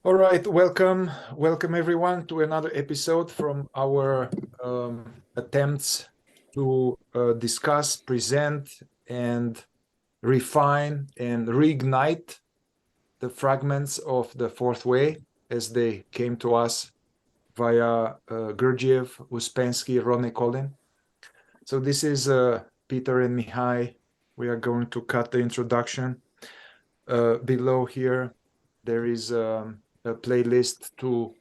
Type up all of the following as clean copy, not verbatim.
All right, welcome everyone to another episode from our attempts to discuss, present, and refine and reignite the fragments of the fourth way as they came to us via Gurdjieff, Uspensky, Ronnie Collin. So this is Peter and Mihai. We are going to cut the introduction. Below here, there is a playlist to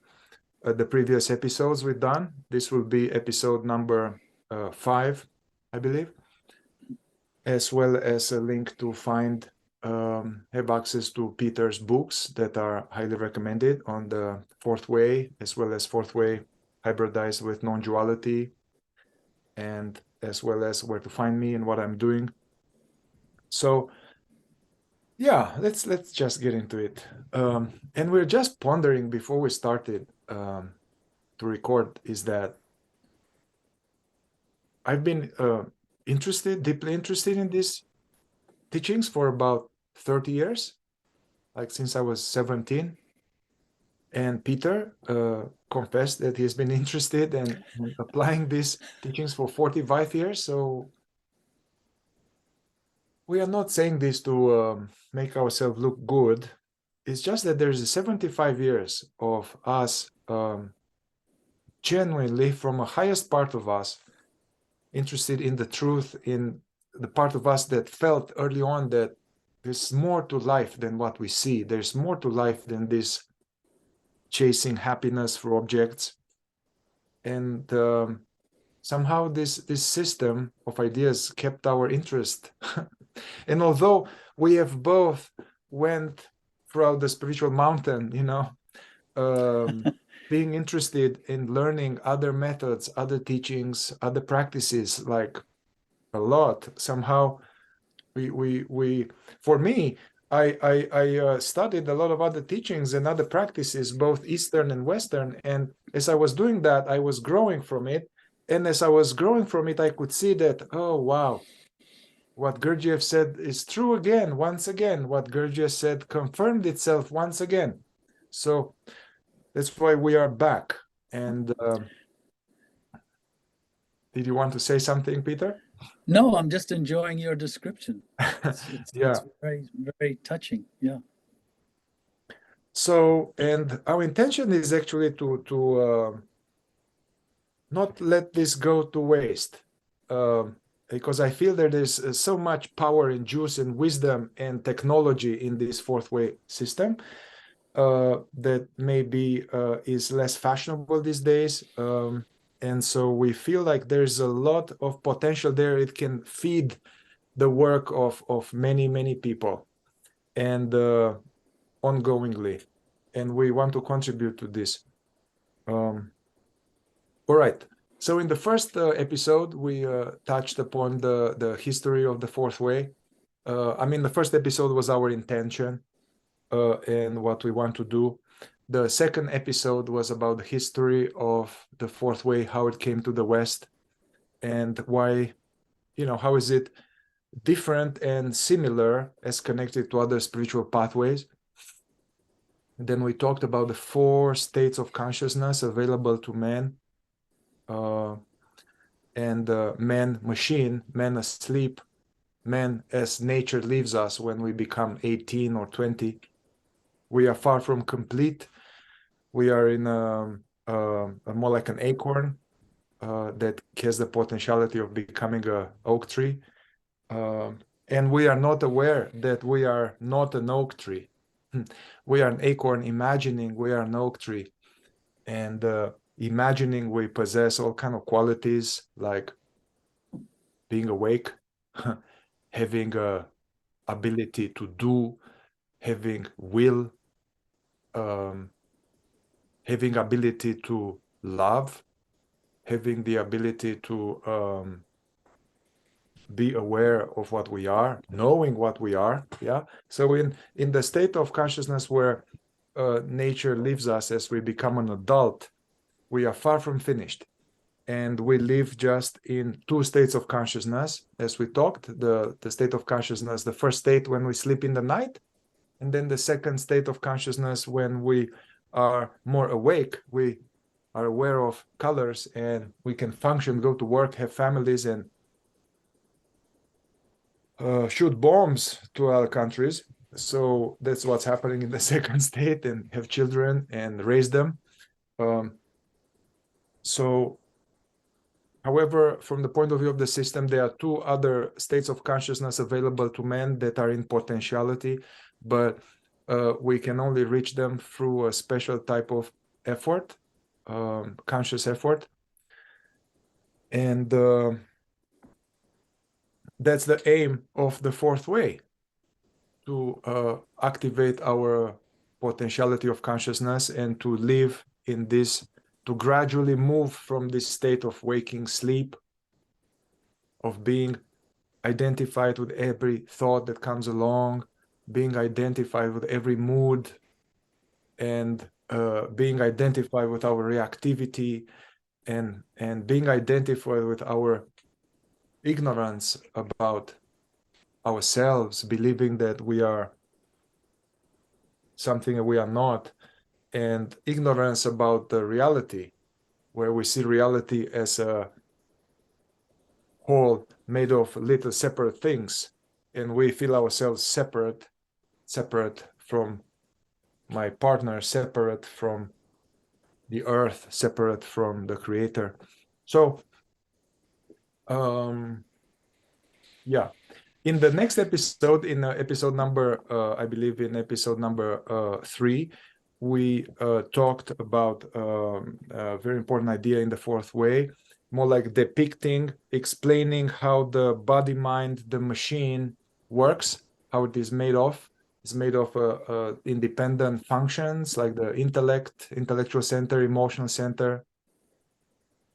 the previous episodes we've done. This will be episode number 5, I believe, as well as a link to find, have access to Peter's books that are highly recommended on the fourth way, as well as fourth way hybridized with non-duality, and as well as where to find me and what I'm doing. So yeah, let's just get into it. And we're just pondering before we started to record is that I've been deeply interested in these teachings for about 30 years, like since I was 17. And Peter confessed that he's been interested in applying these teachings for 45 years. So we are not saying this to make ourselves look good. It's just that there's 75 years of us genuinely, from the highest part of us, interested in the truth, in the part of us that felt early on that there's more to life than what we see. There's more to life than this chasing happiness for objects. And somehow this system of ideas kept our interest. And although we have both went throughout the spiritual mountain, being interested in learning other methods, other teachings, other practices, like a lot. Somehow, we for me, I studied a lot of other teachings and other practices, both Eastern and Western. And as I was doing that, I was growing from it. And as I was growing from it, I could see that, oh, wow, what Gurdjieff said is true again, once again. What Gurdjieff said confirmed itself once again. So that's why we are back. And did you want to say something, Peter? No, I'm just enjoying your description. Yeah. It's very, very touching. Yeah. So, and our intention is actually to not let this go to waste, because I feel that there's so much power and juice and wisdom and technology in this fourth way system that maybe is less fashionable these days. And so we feel like there's a lot of potential there. It can feed the work of many, many people and ongoingly. And we want to contribute to this. All right. So in the first episode, we touched upon the history of the fourth way. The first episode was our intention and what we want to do. The second episode was about the history of the fourth way, how it came to the West, and why, how is it different and similar as connected to other spiritual pathways. Then we talked about the 4 states of consciousness available to man, and man machine, man asleep, man as nature leaves us when we become 18 or 20. We are far from complete. We are in more like an acorn that has the potentiality of becoming an oak tree. And we are not aware that we are not an oak tree. We are an acorn imagining we are an oak tree. And imagining we possess all kind of qualities like being awake, having a ability to do, having will, having ability to love, having the ability to be aware of what we are, knowing what we are. Yeah. So in the state of consciousness where nature leaves us as we become an adult, we are far from finished. And we live just in 2 states of consciousness, as we talked, the state of consciousness, the first state when we sleep in the night, and then the second state of consciousness when we are more awake, we are aware of colors, and we can function, go to work, have families, and shoot bombs to other countries. So that's what's happening in the second state, and have children and raise them. So, however, from the point of view of the system, there are two other states of consciousness available to men that are in potentiality, but we can only reach them through a special type of effort, conscious effort. And that's the aim of the fourth way, to activate our potentiality of consciousness and to live in this, to gradually move from this state of waking sleep, of being identified with every thought that comes along, being identified with every mood, and being identified with our reactivity, and being identified with our ignorance about ourselves, believing that we are something that we are not, and ignorance about the reality, where we see reality as a whole made of little separate things, and we feel ourselves separate from my partner, separate from the earth, separate from the creator. So yeah, in the next episode, in episode number I believe in episode number 3, we talked about a very important idea in the fourth way, more like depicting, explaining how the body, mind, the machine works, how it is made of. It's made of independent functions like the intellect, intellectual center, emotional center,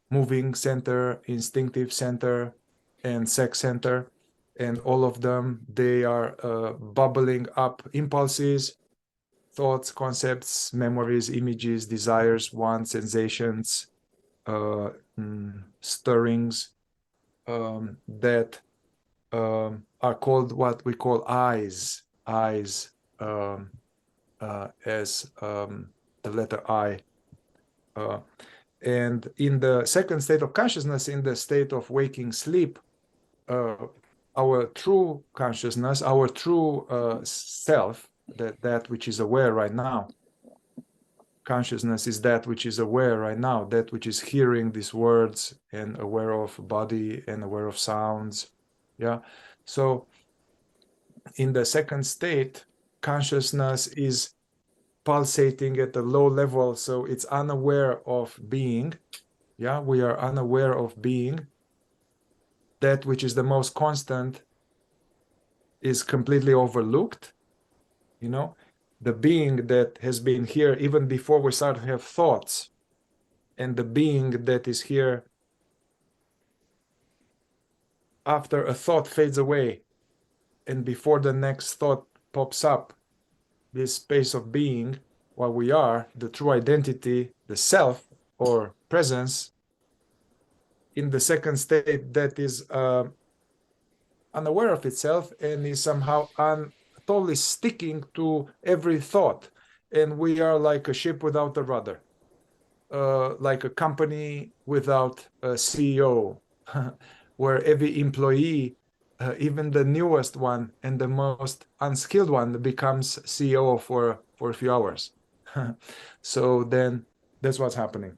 moving center, instinctive center, and sex center. And all of them, they are bubbling up impulses, thoughts, concepts, memories, images, desires, wants, sensations, stirrings, that are called what we call eyes, as the letter I. And in the second state of consciousness, in the state of waking sleep, our true consciousness, our true self, that which is aware right now, consciousness is that which is aware right now, that which is hearing these words and aware of body and aware of sounds. Yeah. So in the second state, consciousness is pulsating at a low level, so it's unaware of being. Yeah, we are unaware of being. That which is the most constant is completely overlooked. You know, the being that has been here even before we start to have thoughts, and the being that is here after a thought fades away and before the next thought pops up, this space of being, what we are, the true identity, the self or presence, in the second state, that is unaware of itself and is somehow totally sticking to every thought. And we are like a ship without a rudder, like a company without a CEO, where every employee, even the newest one and the most unskilled one, becomes CEO for a few hours. So then that's what's happening.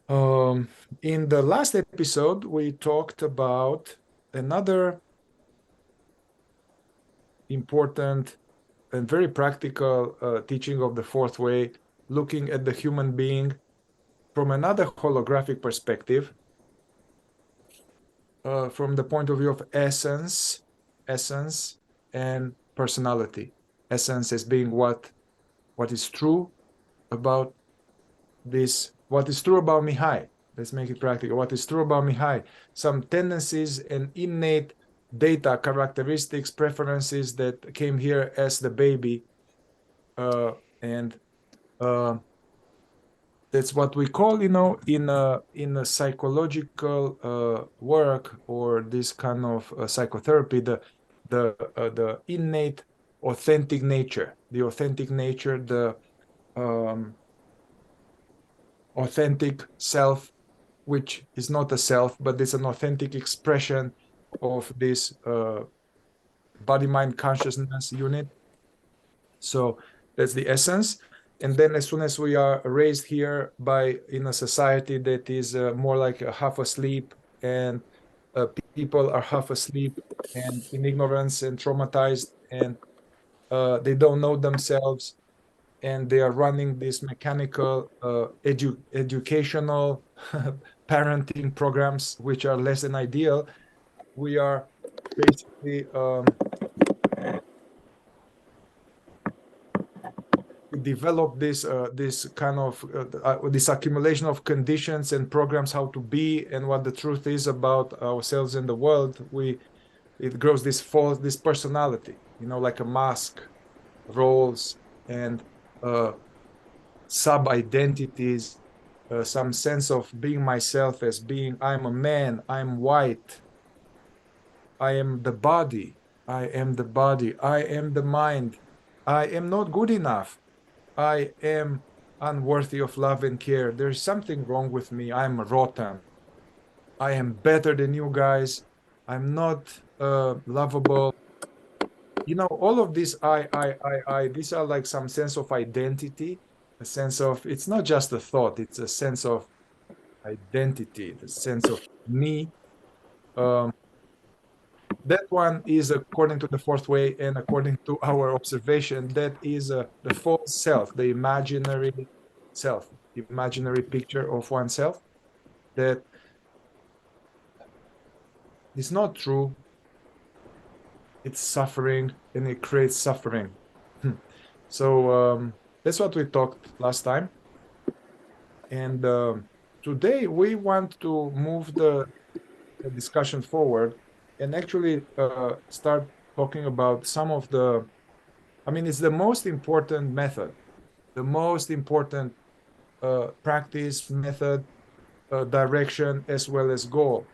In the last episode, we talked about another important and very practical teaching of the fourth way, looking at the human being from another holographic perspective, from the point of view of essence and personality. Essence as being what is true about this, what is true about Mihai. Let's make it practical. What is true about Mihai? Some tendencies and innate data, characteristics, preferences that came here as the baby, and that's what we call, in a psychological work, or this kind of psychotherapy, the innate authentic nature, the authentic self, which is not a self, but it's an authentic expression of this body-mind consciousness unit. So that's the essence. And then as soon as we are raised here in a society that is more like half asleep, and people are half asleep and in ignorance and traumatized, and they don't know themselves, and they are running these mechanical educational parenting programs, which are less than ideal. We are basically develop this kind of this accumulation of conditions and programs how to be and what the truth is about ourselves and the world. It grows this personality, like a mask, roles, and sub identities, some sense of being myself as being I'm a man, I'm white, I am the body, I am the body, I am the mind, I am not good enough, I am unworthy of love and care. There's something wrong with me. I'm rotten. I am better than you guys. I'm not lovable. All of these these are like some sense of identity, a sense of, it's not just a thought, it's a sense of identity, the sense of me. Um, that one is according to the fourth way and according to our observation, that is the false self, the imaginary self, imaginary picture of oneself that is not true. It's suffering and it creates suffering. So that's what we talked last time. And today we want to move the discussion forward and actually start talking about some of it's the most important method, the most important practice, method, direction, as well as goal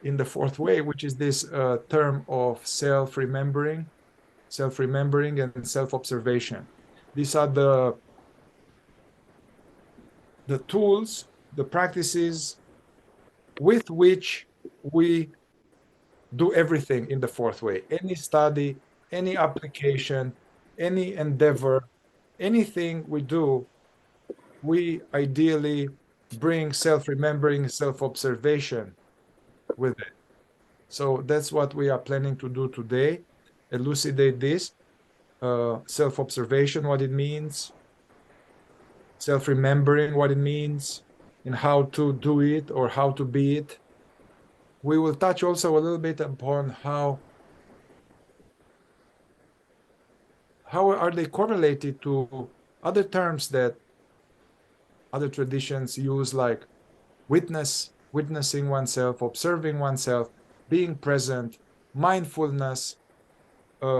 in the fourth way, which is this term of self-remembering and self-observation. These are the tools, the practices with which we do everything in the fourth way. Any study, any application, any endeavor, anything we do, we ideally bring self-remembering, self-observation with it. So that's what we are planning to do today, elucidate this, self-observation, what it means, self-remembering, what it means, and how to do it or how to be it. We will touch also a little bit upon how are they correlated to other terms that other traditions use, like witnessing oneself, observing oneself, being present, mindfulness,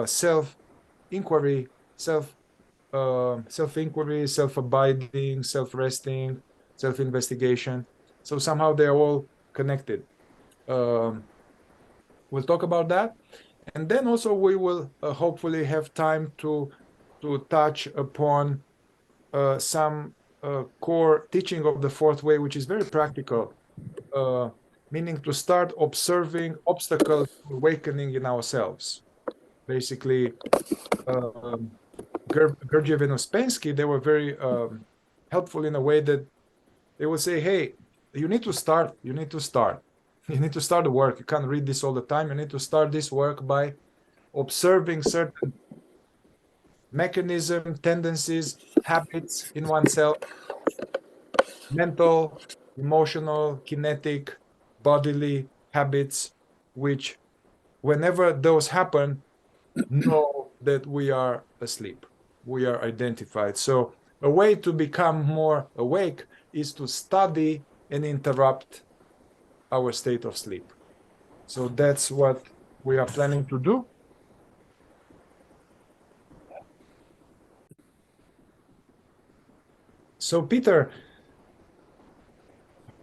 self-inquiry, self-inquiry, self-abiding, self-resting, self-investigation. So somehow they're all connected. We'll talk about that. And then also we will hopefully have time to touch upon some core teaching of the fourth way, which is very practical, meaning to start observing obstacles to awakening in ourselves. Basically, Gurdjieff and Ouspensky, they were very helpful in a way that they would say, hey, you need to start. You need to start the work. You can't read this all the time. You need to start this work by observing certain mechanism, tendencies, habits in oneself, mental, emotional, kinetic, bodily habits, which whenever those happen, know that we are asleep. We are identified. So a way to become more awake is to study and interrupt our state of sleep. So that's what we are planning to do. So Peter,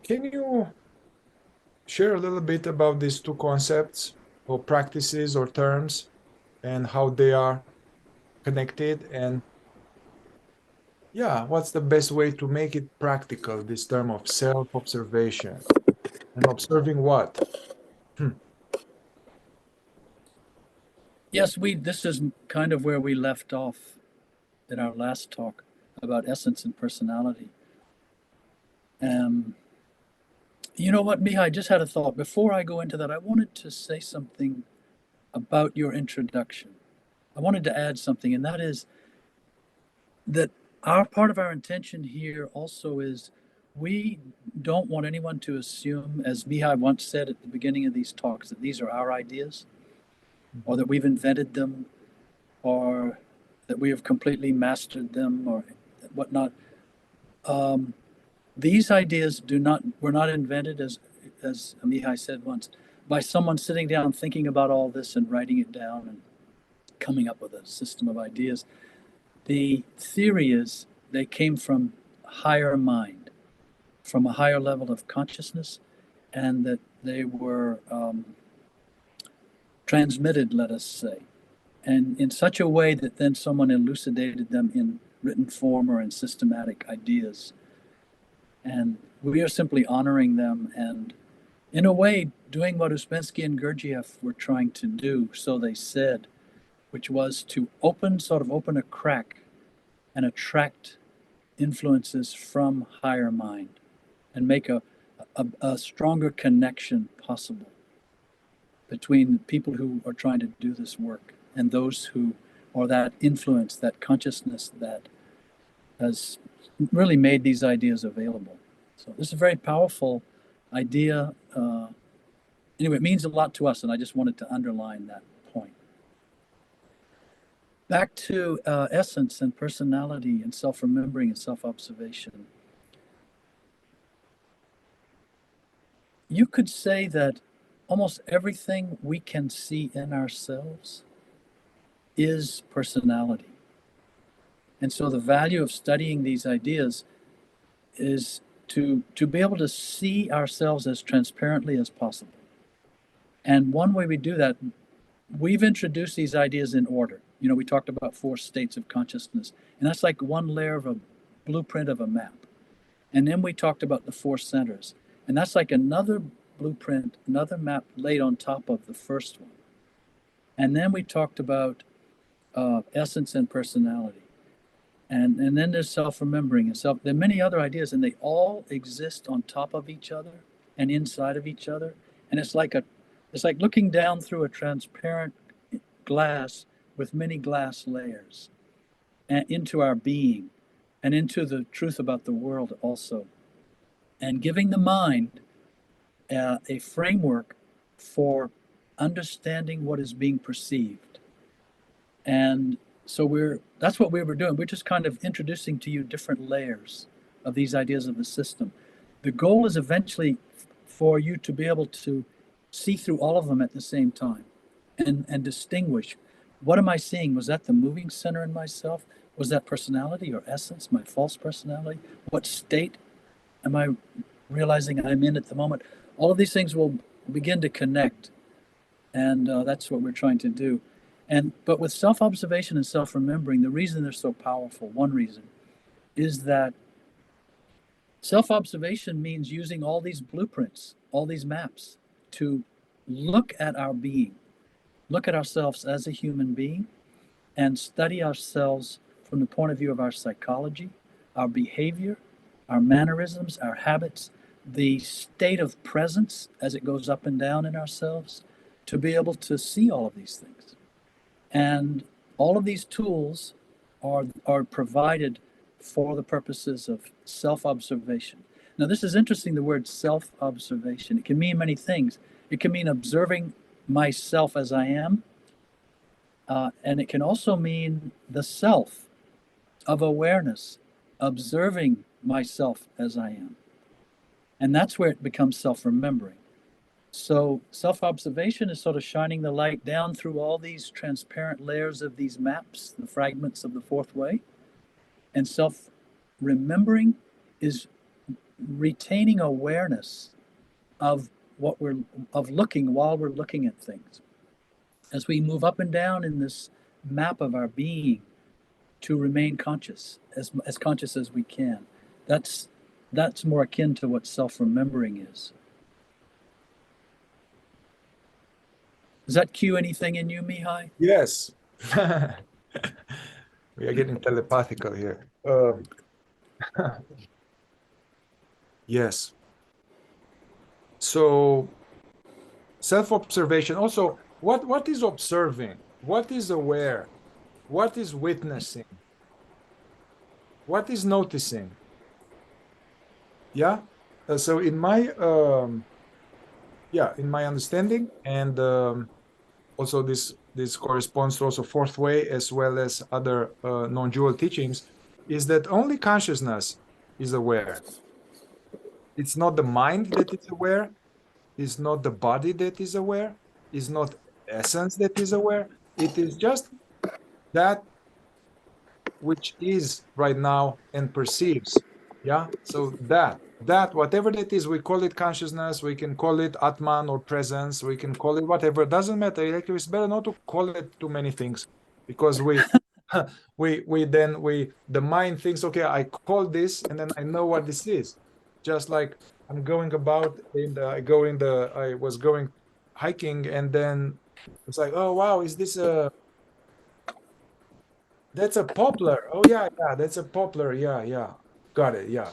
can you share a little bit about these two concepts or practices or terms? and how they are connected, and yeah, what's the best way to make it practical, this term of self-observation? And observing what? Yes, this is kind of where we left off in our last talk about essence and personality. You know what, Mihai, I just had a thought. Before I go into that, I wanted to say something about your introduction. I wanted to add something, and that is that our part of our intention here also is we don't want anyone to assume, as Mihai once said at the beginning of these talks, that these are our ideas or that we've invented them or that we have completely mastered them or whatnot. These ideas were not invented, as Mihai said once, by someone sitting down thinking about all this and writing it down and coming up with a system of ideas. The theory is they came from higher mind, from a higher level of consciousness, and that they were transmitted, let us say, and in such a way that then someone elucidated them in written form or in systematic ideas. And we are simply honoring them and, in a way, doing what Uspensky and Gurdjieff were trying to do, so they said, which was to sort of open a crack and attract influences from higher mind and make a stronger connection possible between the people who are trying to do this work and those who, or that influence, that consciousness that has really made these ideas available. So this is a very powerful idea. Anyway, it means a lot to us, and I just wanted to underline that point. Back to essence and personality and self-remembering and self-observation. You could say that almost everything we can see in ourselves is personality. And so the value of studying these ideas is to be able to see ourselves as transparently as possible. And one way we do that, we've introduced these ideas in order. You know, we talked about 4 states of consciousness, and that's like one layer of a blueprint of a map. And then we talked about the 4 centers, and that's like another blueprint, another map laid on top of the first one. And then we talked about essence and personality. And then there's self-remembering and there are many other ideas, and they all exist on top of each other and inside of each other. And it's like looking down through a transparent glass with many glass layers and into our being and into the truth about the world also. And giving the mind a framework for understanding what is being perceived. And so that's what we were doing. We're just kind of introducing to you different layers of these ideas of the system. The goal is eventually for you to be able to see through all of them at the same time and distinguish, what am I seeing? Was that the moving center in myself? Was that personality or essence, my false personality? What state am I realizing I'm in at the moment? All of these things will begin to connect, and that's what we're trying to do. But with self-observation and self-remembering, the reason they're so powerful, one reason, is that self-observation means using all these blueprints, all these maps, to look at our being, look at ourselves as a human being, and study ourselves from the point of view of our psychology, our behavior, our mannerisms, our habits, the state of presence as it goes up and down in ourselves, to be able to see all of these things. And all of these tools are provided for the purposes of self-observation. Now, this is interesting, the word self-observation. It can mean many things. It can mean observing myself as I am, and it can also mean the self of awareness, observing myself as I am. And that's where it becomes self-remembering. So self-observation is sort of shining the light down through all these transparent layers of these maps, the fragments of the 4th way. And self-remembering is retaining awareness of looking while we're looking at things. as we move up and down in this map of our being, to remain conscious, as conscious as we can. That's more akin to what self-remembering is. Does that cue anything in you, Mihai? Yes. We are getting telepathical here. Yes. So self-observation. Also, what is observing? What is aware? What is witnessing? What is noticing? Yeah. So in my in my understanding, and also this corresponds to also fourth way as well as other non-dual teachings, is that only consciousness is aware. It's not the mind that is aware, it's not the body that is aware, it's not essence that is aware. It is just that which is right now and perceives. Yeah. So that whatever that is, we call it consciousness, we can call it Atman or presence, we can call it whatever, it doesn't matter. Actually, it's better not to call it too many things, because we the mind thinks, okay, I call this and then I know what this is. Just like I'm going about I was going hiking, and then it's like, oh wow, is this that's a poplar. Oh yeah, that's a poplar. Yeah. Got it. Yeah.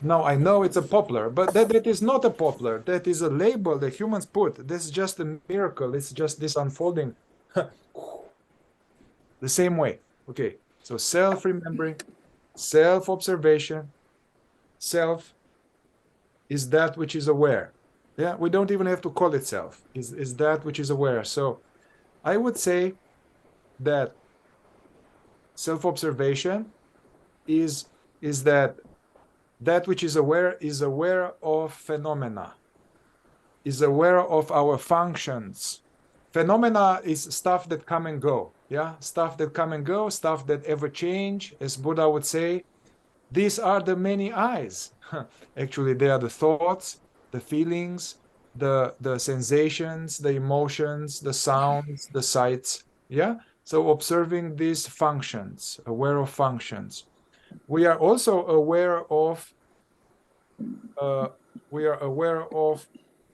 Now I know it's a poplar, but that is not a poplar. That is a label that humans put. This is just a miracle. It's just this unfolding. The same way. Okay. So self-remembering, self-observation, self is that which is aware. Yeah, we don't even have to call it self. Is that which is aware. So I would say that self-observation is that which is aware of phenomena, is aware of our functions. Phenomena is stuff that come and go. Yeah, stuff that come and go, stuff that ever change, as Buddha would say. These are the many eyes. Actually, they are the thoughts, the feelings, the sensations, the emotions, the sounds, the sights. Yeah. So observing these functions, aware of functions. We are also aware of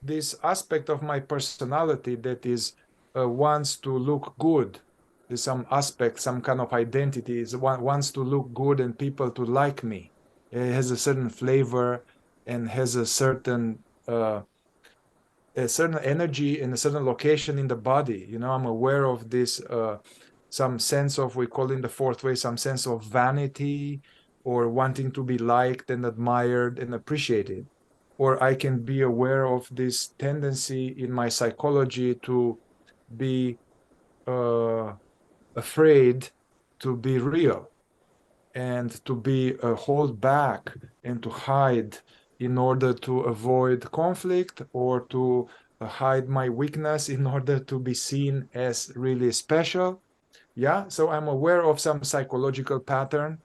this aspect of my personality that is wants to look good. There's some aspect, some kind of identity is wants to look good and people to like me. It has a certain flavor and has a certain energy in a certain location in the body. I'm aware of this some sense of, we call in the fourth way, some sense of vanity, or wanting to be liked and admired and appreciated. Or I can be aware of this tendency in my psychology to be afraid to be real, and to be hold back and to hide in order to avoid conflict, or to hide my weakness in order to be seen as really special. Yeah, so I'm aware of some psychological pattern.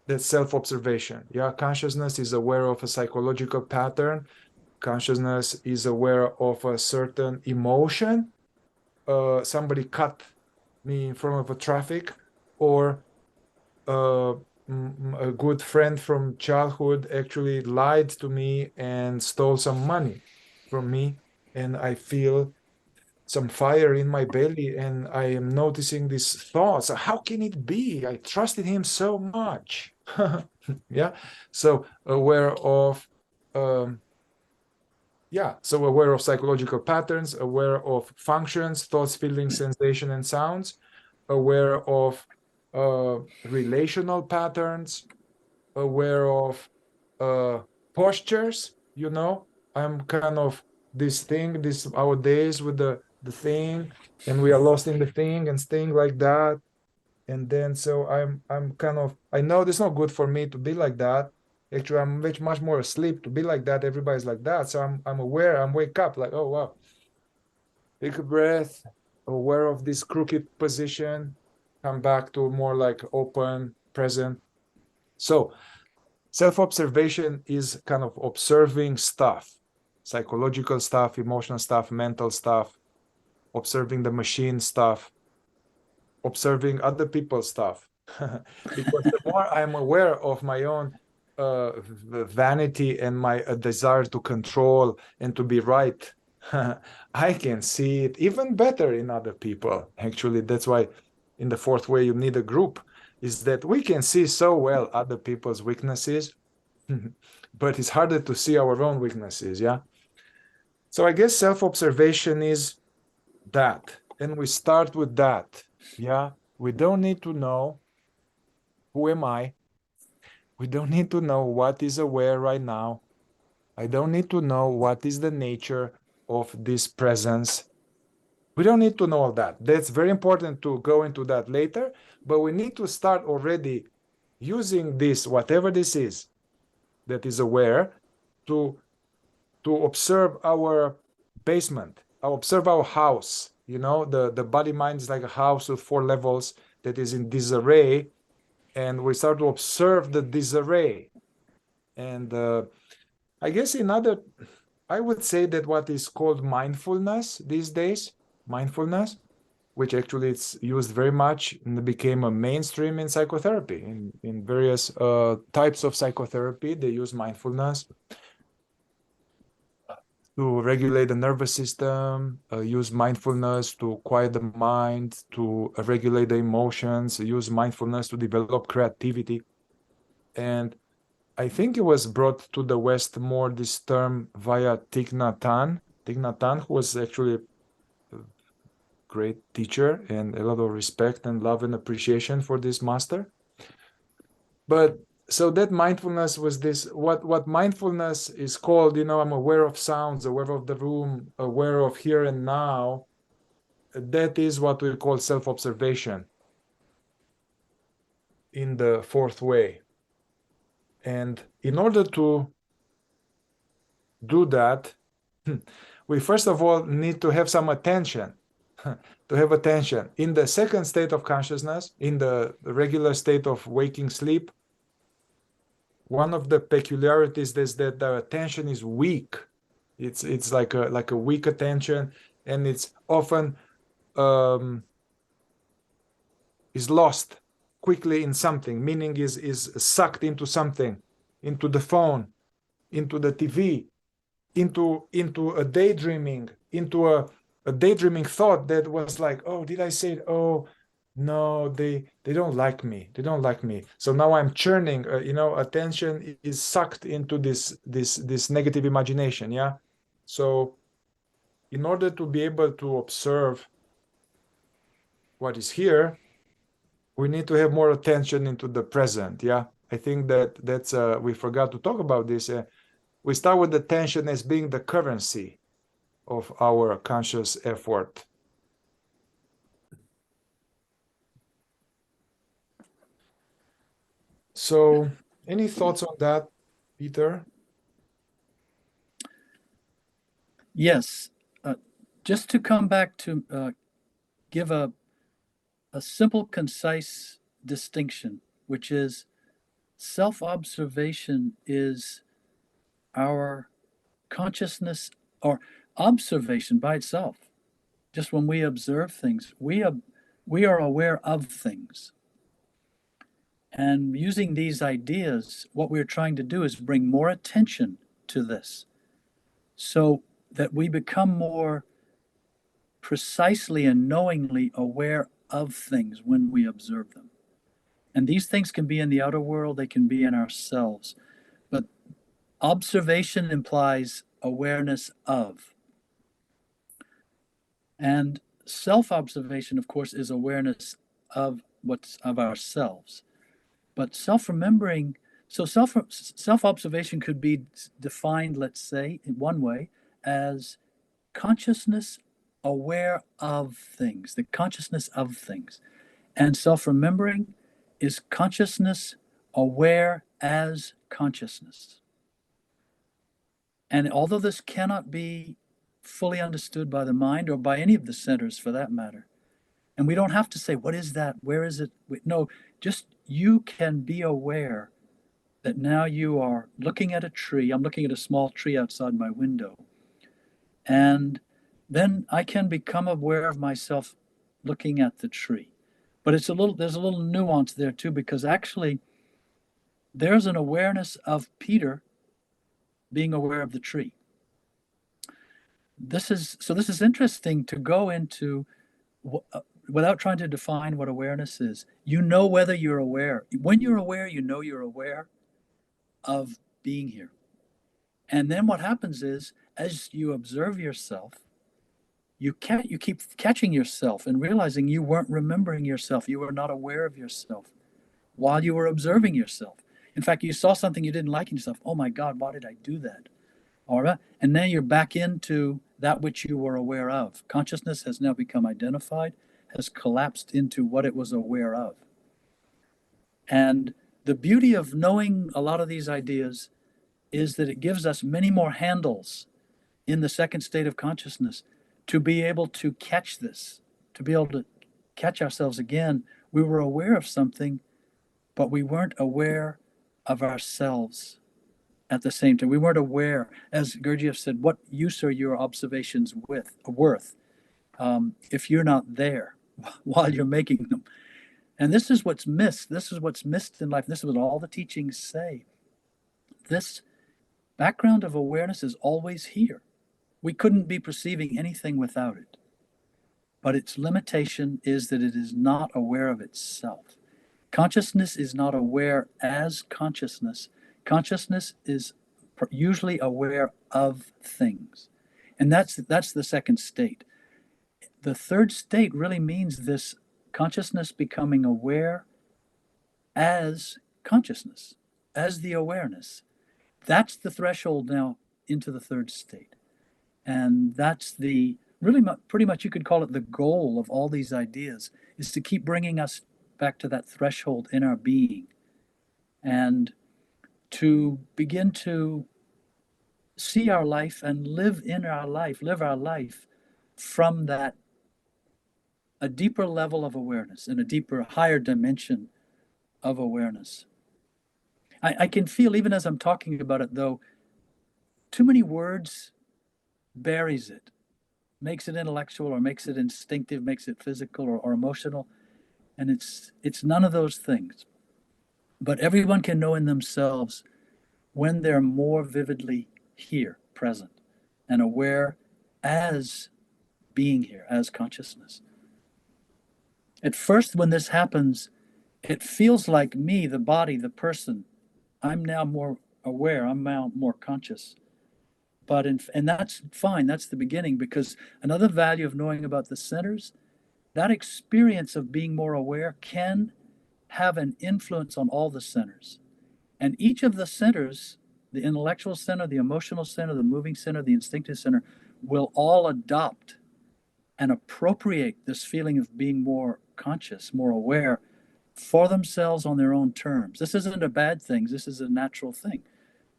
That's self-observation. Yeah, consciousness is aware of a psychological pattern. Consciousness is aware of a certain emotion. Somebody cut me in front of a traffic, or a good friend from childhood actually lied to me and stole some money from me, and I feel some fire in my belly, and I am noticing these thoughts. How can it be? I trusted him so much. Yeah. So aware of so aware of psychological patterns, aware of functions, thoughts, feelings, sensation, and sounds, aware of relational patterns, aware of postures. I'm kind of this our days with the thing, and we are lost in the thing and staying like that. And then so I'm kind of, I know it's not good for me to be like that. Actually, I'm much more asleep to be like that. Everybody's like that. So I'm aware, I'm wake up like, oh wow. Take a breath, aware of this crooked position, come back to more like open, present. So self-observation is kind of observing stuff, psychological stuff, emotional stuff, mental stuff, observing the machine stuff, observing other people's stuff. Because the more I'm aware of my own vanity and my desire to control and to be right, I can see it even better in other people. Actually, that's why in the fourth way you need a group, is that we can see so well other people's weaknesses, but it's harder to see our own weaknesses. Yeah. So I guess self-observation is that. And we start with that. Yeah. We don't need to know who am I. We don't need to know what is aware right now. I don't need to know what is the nature of this presence. We don't need to know all that. That's very important to go into that later, but we need to start already using this, whatever this is that is aware, to observe our basement, observe our house. You know, the body mind is like a house with 4 levels that is in disarray, and we start to observe the disarray. And I guess I would say that what is called mindfulness these days, mindfulness, which actually it's used very much and became a mainstream in psychotherapy. In various types of psychotherapy, they use mindfulness to regulate the nervous system, use mindfulness to quiet the mind, to regulate the emotions, use mindfulness to develop creativity. And I think it was brought to the West more, this term, via Thich Nhat Hanh. Thich Nhat Hanh, who was actually a great teacher and a lot of respect and love and appreciation for this master. But so that mindfulness was this, what mindfulness is called, you know, I'm aware of sounds, aware of the room, aware of here and now. That is what we call self-observation in the fourth way. And in order to do that, we first of all need to have some attention, to have attention. In the second state of consciousness, in the regular state of waking sleep, one of the peculiarities is that the attention is weak. It's like a weak attention, and it's often is lost quickly in something, meaning is sucked into something, into the phone, into the TV, into a daydreaming, into a daydreaming thought that was like, oh, did I say it? Oh, no, they don't like me. They don't like me. So now I'm churning. You know, attention is sucked into this negative imagination. Yeah. So in order to be able to observe what is here, we need to have more attention into the present. Yeah. I think that's we forgot to talk about this. We start with attention as being the currency of our conscious effort. So, any thoughts on that, Peter? Yes. Just to come back to give a simple, concise distinction, which is self-observation is our consciousness, or observation by itself. Just when we observe things, we are aware of things. And using these ideas, what we're trying to do is bring more attention to this so that we become more precisely and knowingly aware of things when we observe them. And these things can be in the outer world, they can be in ourselves. But observation implies awareness of. And self-observation, of course, is awareness of what's of ourselves. But self-remembering, so self-observation could be defined, let's say, in one way, as consciousness aware of things, the consciousness of things. And self-remembering is consciousness aware as consciousness. And although this cannot be fully understood by the mind or by any of the centers for that matter, and we don't have to say, what is that? Where is it? No, just you can be aware that now you are looking at a tree. I'm looking at a small tree outside my window. And then I can become aware of myself looking at the tree. But there's a little nuance there too, because actually there's an awareness of Peter being aware of the tree. This is interesting to go into without trying to define what awareness is. You know whether you're aware. When you're aware, you know you're aware of being here. And then what happens is, as you observe yourself, you keep catching yourself and realizing you weren't remembering yourself. You were not aware of yourself while you were observing yourself. In fact, you saw something you didn't like in yourself. Oh my God, why did I do that? All right. And then you're back into that which you were aware of. Consciousness has now become identified, has collapsed into what it was aware of. And the beauty of knowing a lot of these ideas is that it gives us many more handles in the second state of consciousness to be able to catch this, to be able to catch ourselves again. We were aware of something, but we weren't aware of ourselves at the same time. We weren't aware, as Gurdjieff said, what use are your observations worth if you're not there while you're making them? And this is what's missed. This is what's missed in life. This is what all the teachings say. This background of awareness is always here. We couldn't be perceiving anything without it. But its limitation is that it is not aware of itself. Consciousness is not aware as consciousness. Consciousness is usually aware of things. And that's the second state. The third state really means this consciousness becoming aware as consciousness, as the awareness. That's the threshold now into the third state. And that's the really pretty much you could call it the goal of all these ideas, is to keep bringing us back to that threshold in our being and to begin to see our life and live our life from that, a deeper level of awareness and a deeper, higher dimension of awareness. I can feel, even as I'm talking about it, though, too many words buries it, makes it intellectual or makes it instinctive, makes it physical or emotional. And it's none of those things. But everyone can know in themselves when they're more vividly here, present, and aware as being here, as consciousness. At first, when this happens, it feels like me, the body, the person, I'm now more aware, I'm now more conscious. And that's fine, that's the beginning, because another value of knowing about the centers, that experience of being more aware can have an influence on all the centers. And each of the centers, the intellectual center, the emotional center, the moving center, the instinctive center, will all adopt and appropriate this feeling of being more conscious, more aware for themselves on their own terms. This isn't a bad thing. This is a natural thing.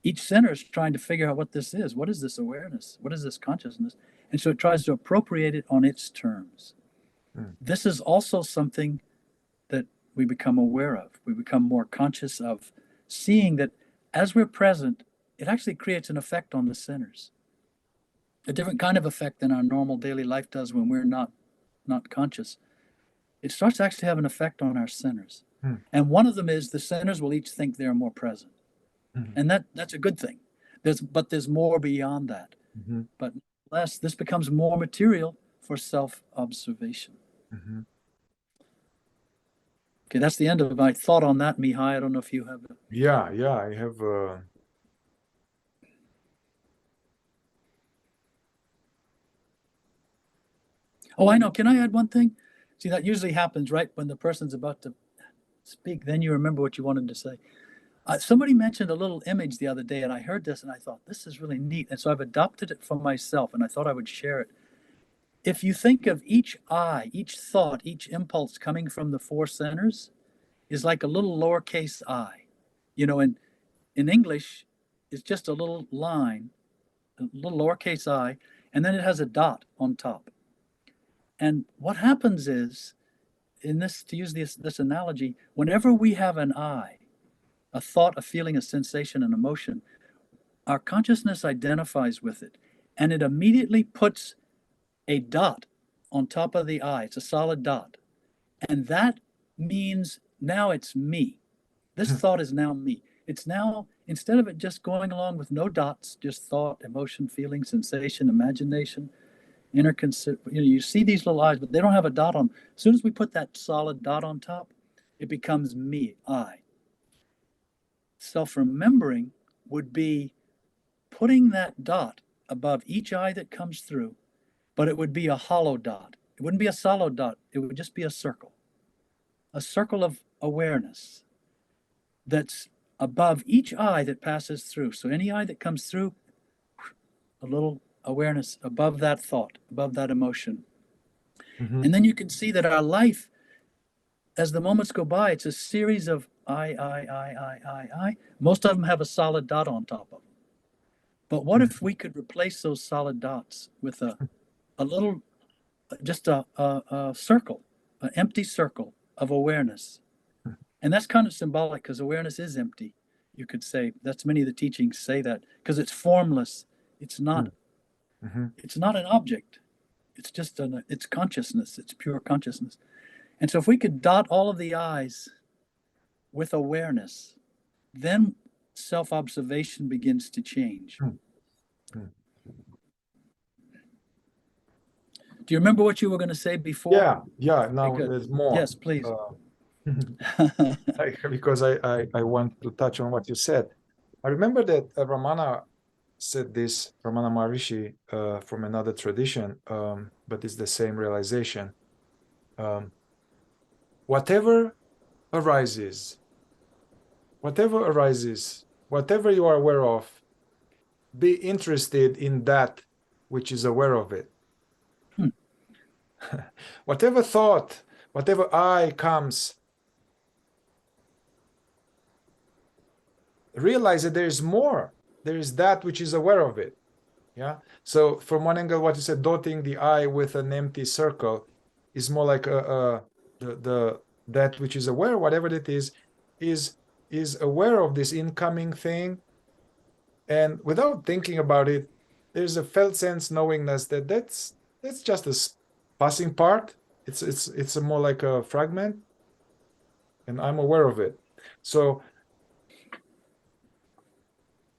Each center is trying to figure out what this is. What is this awareness? What is this consciousness? And so it tries to appropriate it on its terms. This is also something that we become aware of. We become more conscious of, seeing that as we're present, it actually creates an effect on the centers. A different kind of effect than our normal daily life does when we're not conscious. It starts to actually have an effect on our centers. And one of them is the centers will each think they're more present. And that's a good thing. But there's more beyond that. But nonetheless, this becomes more material for self-observation. Okay, that's the end of my thought on that, Mihai. I don't know if you have. Yeah, I have. Oh, I know. Can I add one thing? See, that usually happens right when the person's about to speak. Then you remember what you wanted to say. Somebody mentioned a little image the other day, and I heard this, and I thought, this is really neat. And so I've adopted it for myself, and I thought I would share it. If you think of each eye, each thought, each impulse coming from the four centers is like a little lowercase I. You know, in English, it's just a little line, a little lowercase I, and then it has a dot on top. And what happens is, in this, to use this analogy, whenever we have an I, a thought, a feeling, a sensation, an emotion, our consciousness identifies with it, and it immediately puts a dot on top of the I. It's a solid dot. And that means now it's me. This thought is now me. It's now, instead of it just going along with no dots, just thought, emotion, feeling, sensation, imagination, you see these little eyes, but they don't have a dot on them. As soon as we put that solid dot on top, it becomes me, I. Self-remembering would be putting that dot above each eye that comes through, but it would be a hollow dot. It wouldn't be a solid dot. It would just be a circle of awareness that's above each eye that passes through. So any eye that comes through, a little awareness above that thought, above that emotion. Mm-hmm. And then you can see that our life, as the moments go by, it's a series of I. Most of them have a solid dot on top of them. But what if we could replace those solid dots with a little, just a circle, an empty circle of awareness? And that's kind of symbolic because awareness is empty. You could say that's many of the teachings say that because it's formless. It's not. Mm-hmm. It's not an object. It's just it's consciousness. It's pure consciousness. And so if we could dot all of the eyes with awareness, then self-observation begins to change. Mm-hmm. Do you remember what you were going to say before? Yeah. Now there's more. Yes, please. Because I want to touch on what you said. I remember that Ramana said this, Ramana Maharishi, from another tradition, but it's the same realization. Whatever arises, whatever you are aware of, be interested in that which is aware of it. Whatever thought, whatever I comes, realize that there is more. There is that which is aware of it. Yeah. So from one angle, what you said, dotting the I with an empty circle, is more like that which is aware, whatever it is aware of this incoming thing, and without thinking about it, there's a felt sense knowingness that that's just a passing part. It's a more like a fragment, and I'm aware of it. So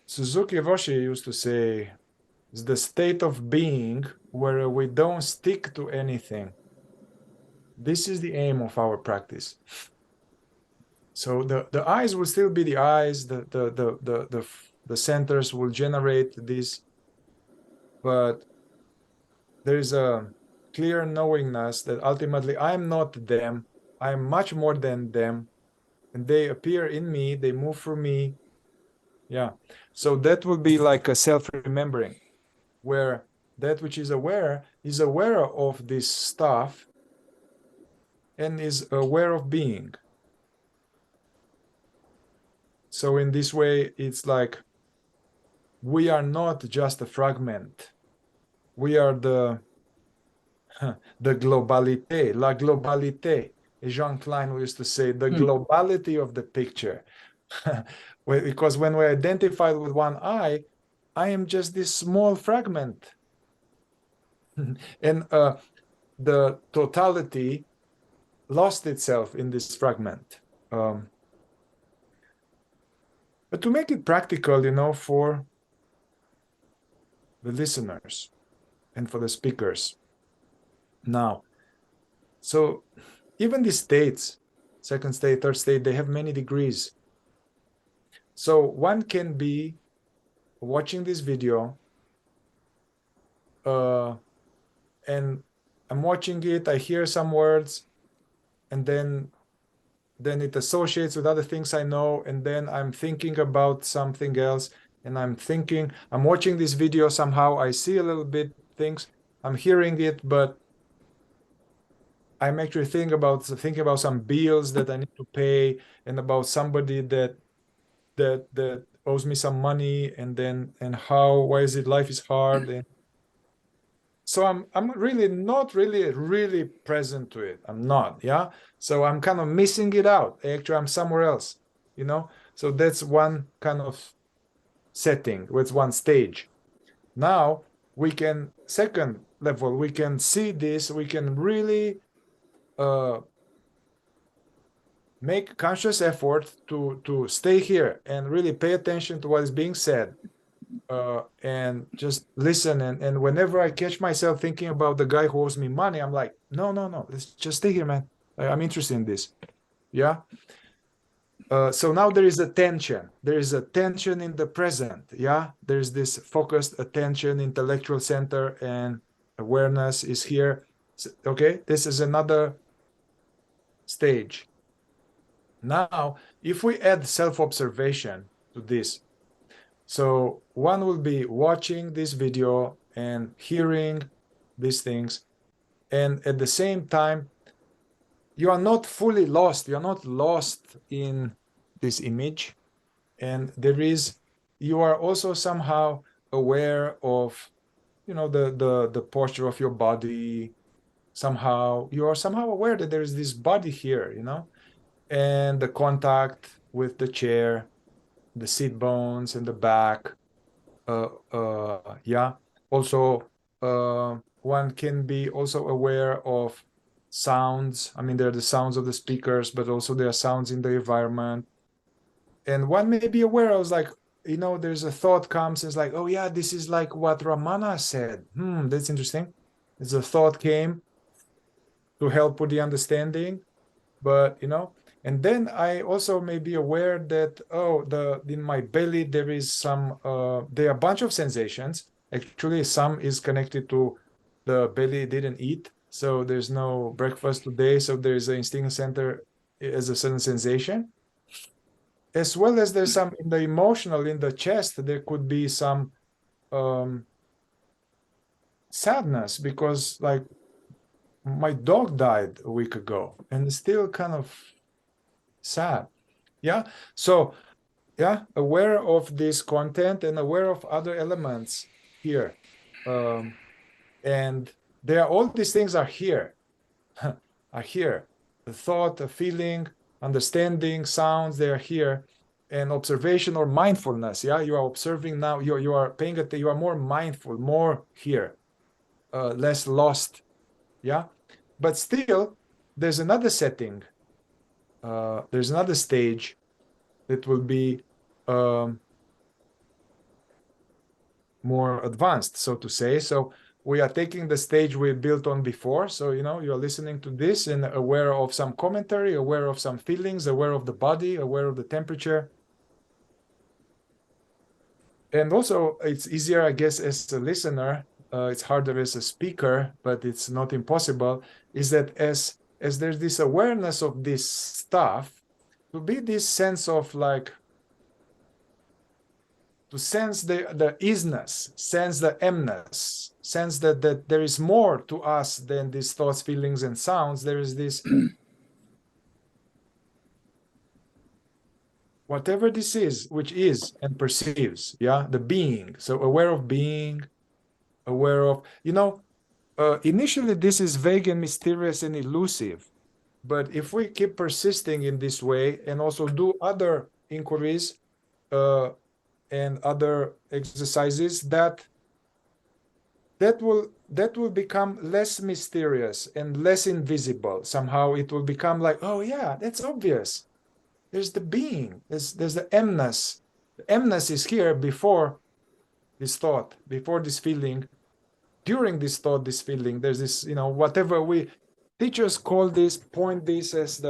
Suzuki Roshi used to say, it's the state of being where we don't stick to anything. This is the aim of our practice. So the eyes will still be the eyes, the centers will generate this, but there is a clear knowingness that ultimately I'm not them, I'm much more than them, and they appear in me, they move through me. Yeah. So that will be like a self-remembering, where that which is aware of this stuff and is aware of being. So in this way, it's like we are not just a fragment. We are the globalité, la globalité. Jean Klein used to say the globality of the picture. Because when we identify with one I am just this small fragment. And the totality lost itself in this fragment. But to make it practical, for the listeners and for the speakers now. So even the states, second state, third state, they have many degrees. So one can be watching this video, and I'm watching it, I hear some words, and then it associates with other things I know, and then I'm thinking about something else, and I'm watching this video, somehow I see a little bit things, I'm hearing it, but I'm actually thinking about some bills that I need to pay, and about somebody that owes me some money, and why is it life is hard, and so I'm really not really present to it. I'm not, yeah. So I'm kind of missing it out. Actually, I'm somewhere else, So that's one kind of setting. It's one stage. Now we can second level, we can see this, we can really make conscious effort to stay here and really pay attention to what is being said, and just listen. And whenever I catch myself thinking about the guy who owes me money, I'm like, no, let's just stay here, man. I'm interested in this. Yeah. So now there is a tension. There is a tension in the present. Yeah. There's this focused attention, intellectual center, and awareness is here. Okay. This is another stage. Now, if we add self-observation to this, so one will be watching this video and hearing these things, and at the same time, you are not fully lost. You are not lost in this image, and you are also somehow aware of, the posture of your body. Somehow you are somehow aware that there is this body here, and the contact with the chair, the seat bones and the back. Yeah. Also, one can be also aware of sounds. I mean, there are the sounds of the speakers, but also there are sounds in the environment. And one may be aware of, like, there's a thought comes, and it's like, oh yeah, this is like what Ramana said. That's interesting. As a thought came to help with the understanding, but and then I also may be aware that, in my belly there is there are a bunch of sensations. Actually, some is connected to the belly didn't eat, so there's no breakfast today, so there's an instinct center as a certain sensation, as well as there's some in the emotional, in the chest. There could be some sadness because, like, my dog died a week ago and it's still kind of sad. Yeah. So, yeah, aware of this content and aware of other elements here. And all these things are here, are here. The thought, the feeling, understanding, sounds, they are here. And observation or mindfulness. Yeah. You are observing now, you are paying attention, you are more mindful, more here, less lost. Yeah. But still, there's another setting. There's another stage that will be more advanced, so to say. So we are taking the stage we built on before. So, you're listening to this and aware of some commentary, aware of some feelings, aware of the body, aware of the temperature. And also, it's easier, I guess, as a listener. It's harder as a speaker, but it's not impossible. Is that as there's this awareness of this stuff, to be this sense of, like, to sense the isness, sense the emness, sense that there is more to us than these thoughts, feelings, and sounds. There is this, whatever this is, which is and perceives, yeah, the being. So aware of being, aware of, initially this is vague and mysterious and elusive. But if we keep persisting in this way and also do other inquiries, and other exercises, that will become less mysterious and less invisible. Somehow it will become like, oh yeah, that's obvious. There's the being, there's the emness. The emness is here before this thought, before this feeling, during this thought, this feeling. There's this, whatever we teachers call this, point this as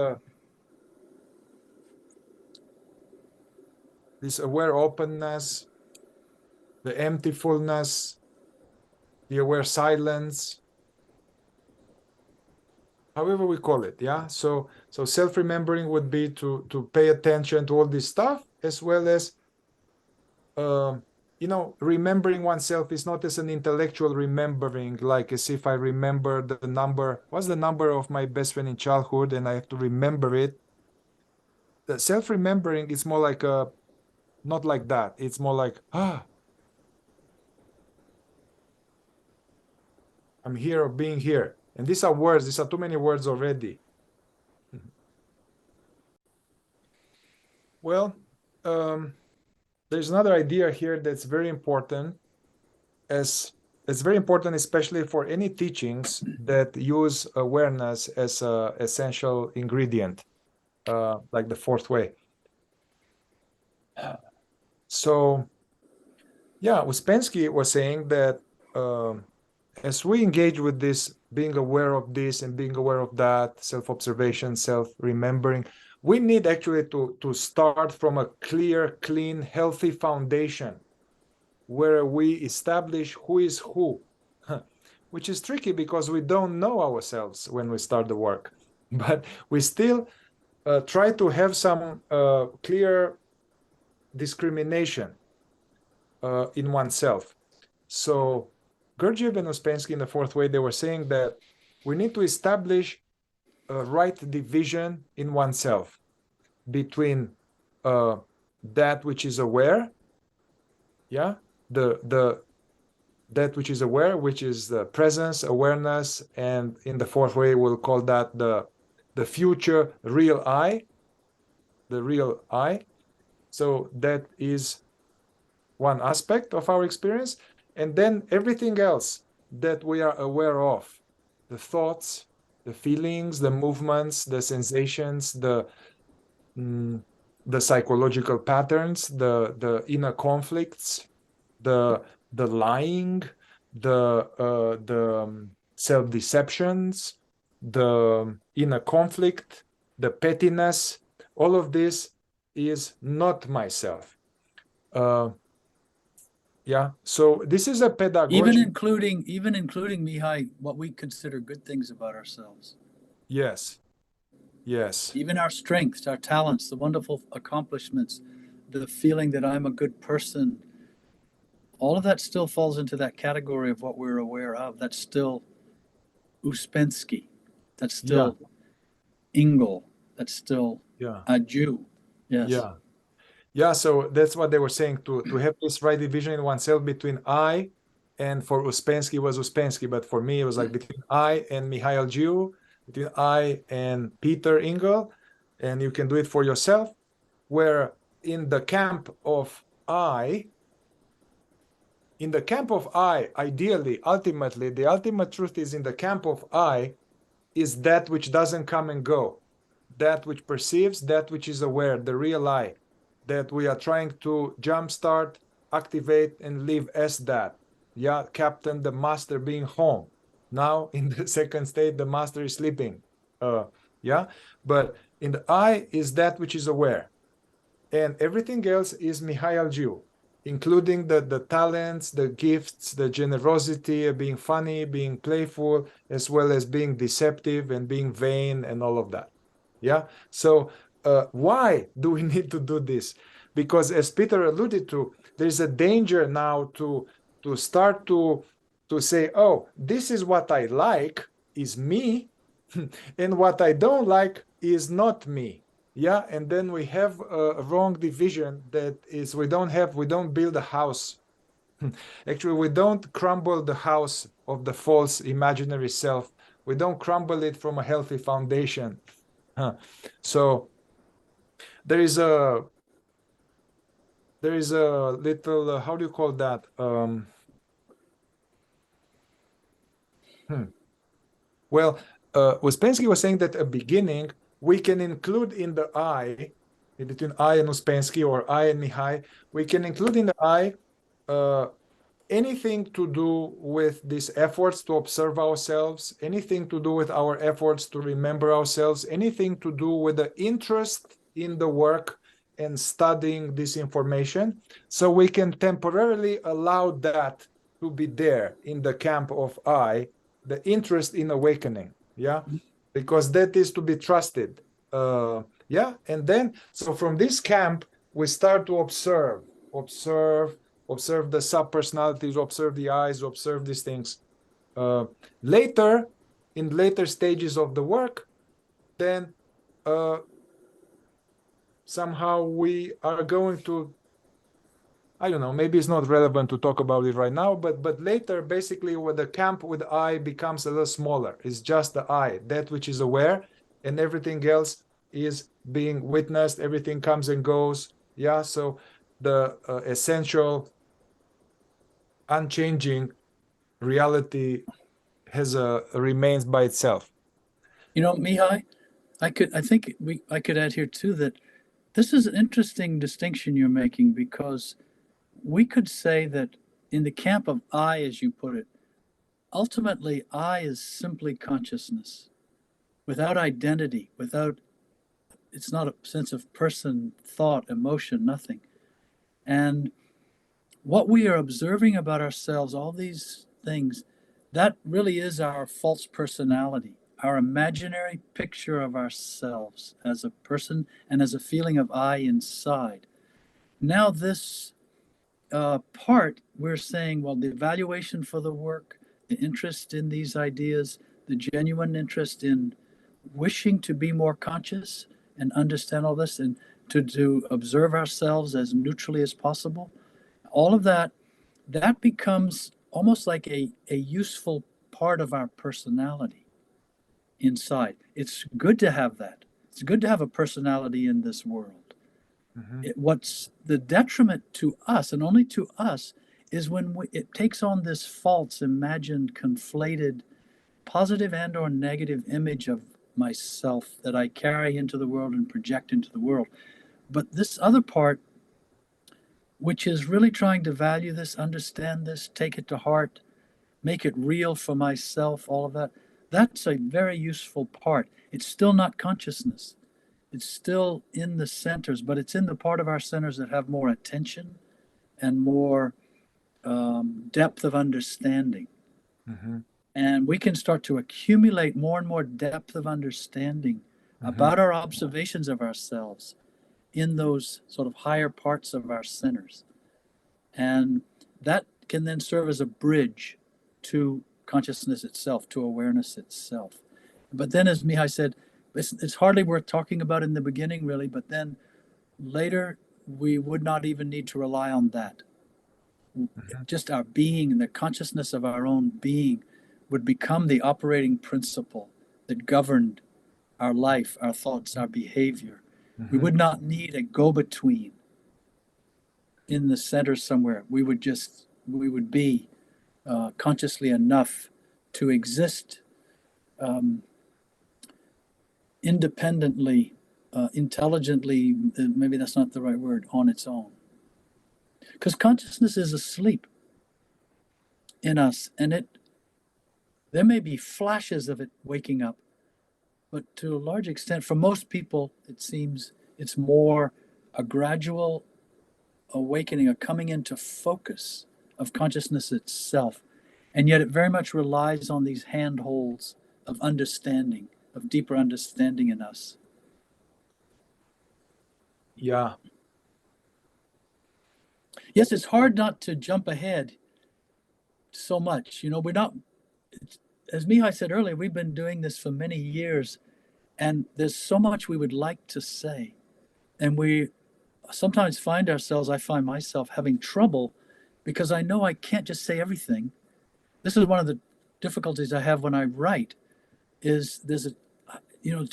this aware openness, the empty fullness, the aware silence, however we call it. Yeah. So self-remembering would be to pay attention to all this stuff, as well as remembering oneself is not as an intellectual remembering, like as if I remember the number, what's the number of my best friend in childhood, and I have to remember it. The self-remembering is more like not like that. It's more like, I'm here, of being here. And these are words, these are too many words already. Well, there's another idea here that's very important, as it's very important, especially for any teachings that use awareness as an essential ingredient, like the fourth way. So, yeah, Uspensky was saying that as we engage with this, being aware of this and being aware of that, self-observation, self-remembering, we need actually to start from a clear, clean, healthy foundation where we establish who is who, which is tricky because we don't know ourselves when we start the work, but we still try to have some clear discrimination in oneself. So Gurdjieff and Uspensky in the fourth way, they were saying that we need to establish a right division in oneself between that which is aware, yeah, that which is aware, which is the presence, awareness, and in the fourth way, we'll call that the future real I, the real I. So that is one aspect of our experience. And then everything else that we are aware of, the thoughts, the feelings, the movements, the sensations, the psychological patterns, the inner conflicts, the lying, the self-deceptions, the inner conflict, the pettiness, all of this is not myself. Yeah, so this is a pedagogy. Even including Mihai, what we consider good things about ourselves. Yes. Yes. Even our strengths, our talents, the wonderful accomplishments, the feeling that I'm a good person, all of that still falls into that category of what we're aware of. That's still Uspensky. That's still Ingle. That's still a Jew. Yes. Yeah. Yeah, so that's what they were saying, to have this right division in oneself between I, and for Uspensky was Uspensky, but for me it was like between I and Mikhail Jew, between I and Peter Ingle, and you can do it for yourself, where in the camp of I, ideally, ultimately, the ultimate truth is in the camp of I is that which doesn't come and go, that which perceives, that which is aware, the real I, that we are trying to jumpstart, activate, and live as that. Yeah, Captain, the master being home. Now, in the second state, the master is sleeping. Yeah, but in the I is that which is aware. And everything else is Mikhail Jew, including the talents, the gifts, the generosity, being funny, being playful, as well as being deceptive and being vain and all of that. Yeah, so why do we need to do this? Because as Peter alluded to, there's a danger now to start to say, oh, this is what I like is me, and what I don't like is not me. Yeah, and then we have a wrong division that is we don't build a house. Actually, we don't crumble the house of the false imaginary self. We don't crumble it from a healthy foundation. So there is a little how do you call that? Well, Uspensky was saying that at the beginning we can include in the I, between I and Uspensky or I and Mihai, we can include in the I anything to do with these efforts to observe ourselves, anything to do with our efforts to remember ourselves, anything to do with the interest in the work and studying this information. So we can temporarily allow that to be there in the camp of I, the interest in awakening. Yeah, because that is to be trusted. Yeah, and then, so from this camp, we start to observe the sub-personalities, observe the eyes, observe these things. Later, in later stages of the work, then somehow we are going to, I don't know, maybe it's not relevant to talk about it right now, but later, basically, when the camp with I becomes a little smaller, it's just the I, that which is aware, and everything else is being witnessed, everything comes and goes. Yeah, so the essential unchanging reality remains by itself. You know, Mihai, I could add here too that this is an interesting distinction you're making, because we could say that in the camp of I, as you put it, ultimately I is simply consciousness without identity, it's not a sense of person, thought, emotion, nothing. And what we are observing about ourselves, all these things, that really is our false personality, our imaginary picture of ourselves as a person and as a feeling of I inside. Now, this part, we're saying, well, the evaluation for the work, the interest in these ideas, the genuine interest in wishing to be more conscious and understand all this, and to observe ourselves as neutrally as possible, all of that, that becomes almost like a useful part of our personality inside. It's good to have that. It's good to have a personality in this world. Mm-hmm. What's the detriment to us, and only to us, is when it takes on this false, imagined, conflated, positive and or negative image of myself that I carry into the world and project into the world. But this other part, which is really trying to value this, understand this, take it to heart, make it real for myself, all of that, that's a very useful part. It's still not consciousness. It's still in the centers, but it's in the part of our centers that have more attention and more depth of understanding. Mm-hmm. And we can start to accumulate more and more depth of understanding about our observations of ourselves in those sort of higher parts of our centers. And that can then serve as a bridge to consciousness itself, to awareness itself. But then, as Mihai said, it's hardly worth talking about in the beginning, really, but then later we would not even need to rely on that. Mm-hmm. Just our being and the consciousness of our own being would become the operating principle that governed our life, our thoughts, our behavior. Mm-hmm. We would not need a go-between in the center somewhere. We would be consciously enough to exist independently, intelligently, maybe that's not the right word, on its own. Because consciousness is asleep in us, and there may be flashes of it waking up, but to a large extent, for most people, it seems it's more a gradual awakening, a coming into focus of consciousness itself. And yet it very much relies on these handholds of understanding, of deeper understanding in us. Yeah. Yes, it's hard not to jump ahead so much. We're not, as Mihai said earlier, we've been doing this for many years, and there's so much we would like to say. And we sometimes I find myself having trouble because I know I can't just say everything. This is one of the difficulties I have when I write, is to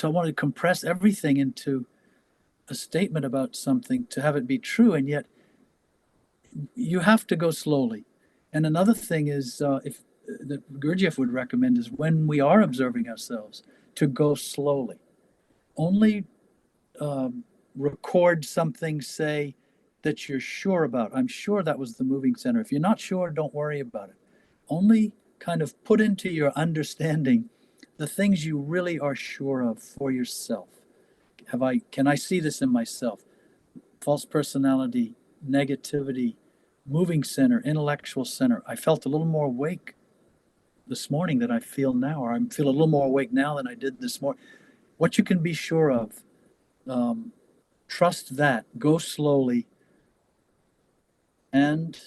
want to compress everything into a statement about something to have it be true, and yet you have to go slowly. And another thing is, if that Gurdjieff would recommend, is when we are observing ourselves to go slowly. Only record something, say, that you're sure about. I'm sure that was the moving center. If you're not sure, don't worry about it. Only kind of put into your understanding the things you really are sure of for yourself. Can I see this in myself? False personality, negativity, moving center, intellectual center. I felt a little more awake this morning than I feel now, or I feel a little more awake now than I did this morning. What you can be sure of, trust that, go slowly, and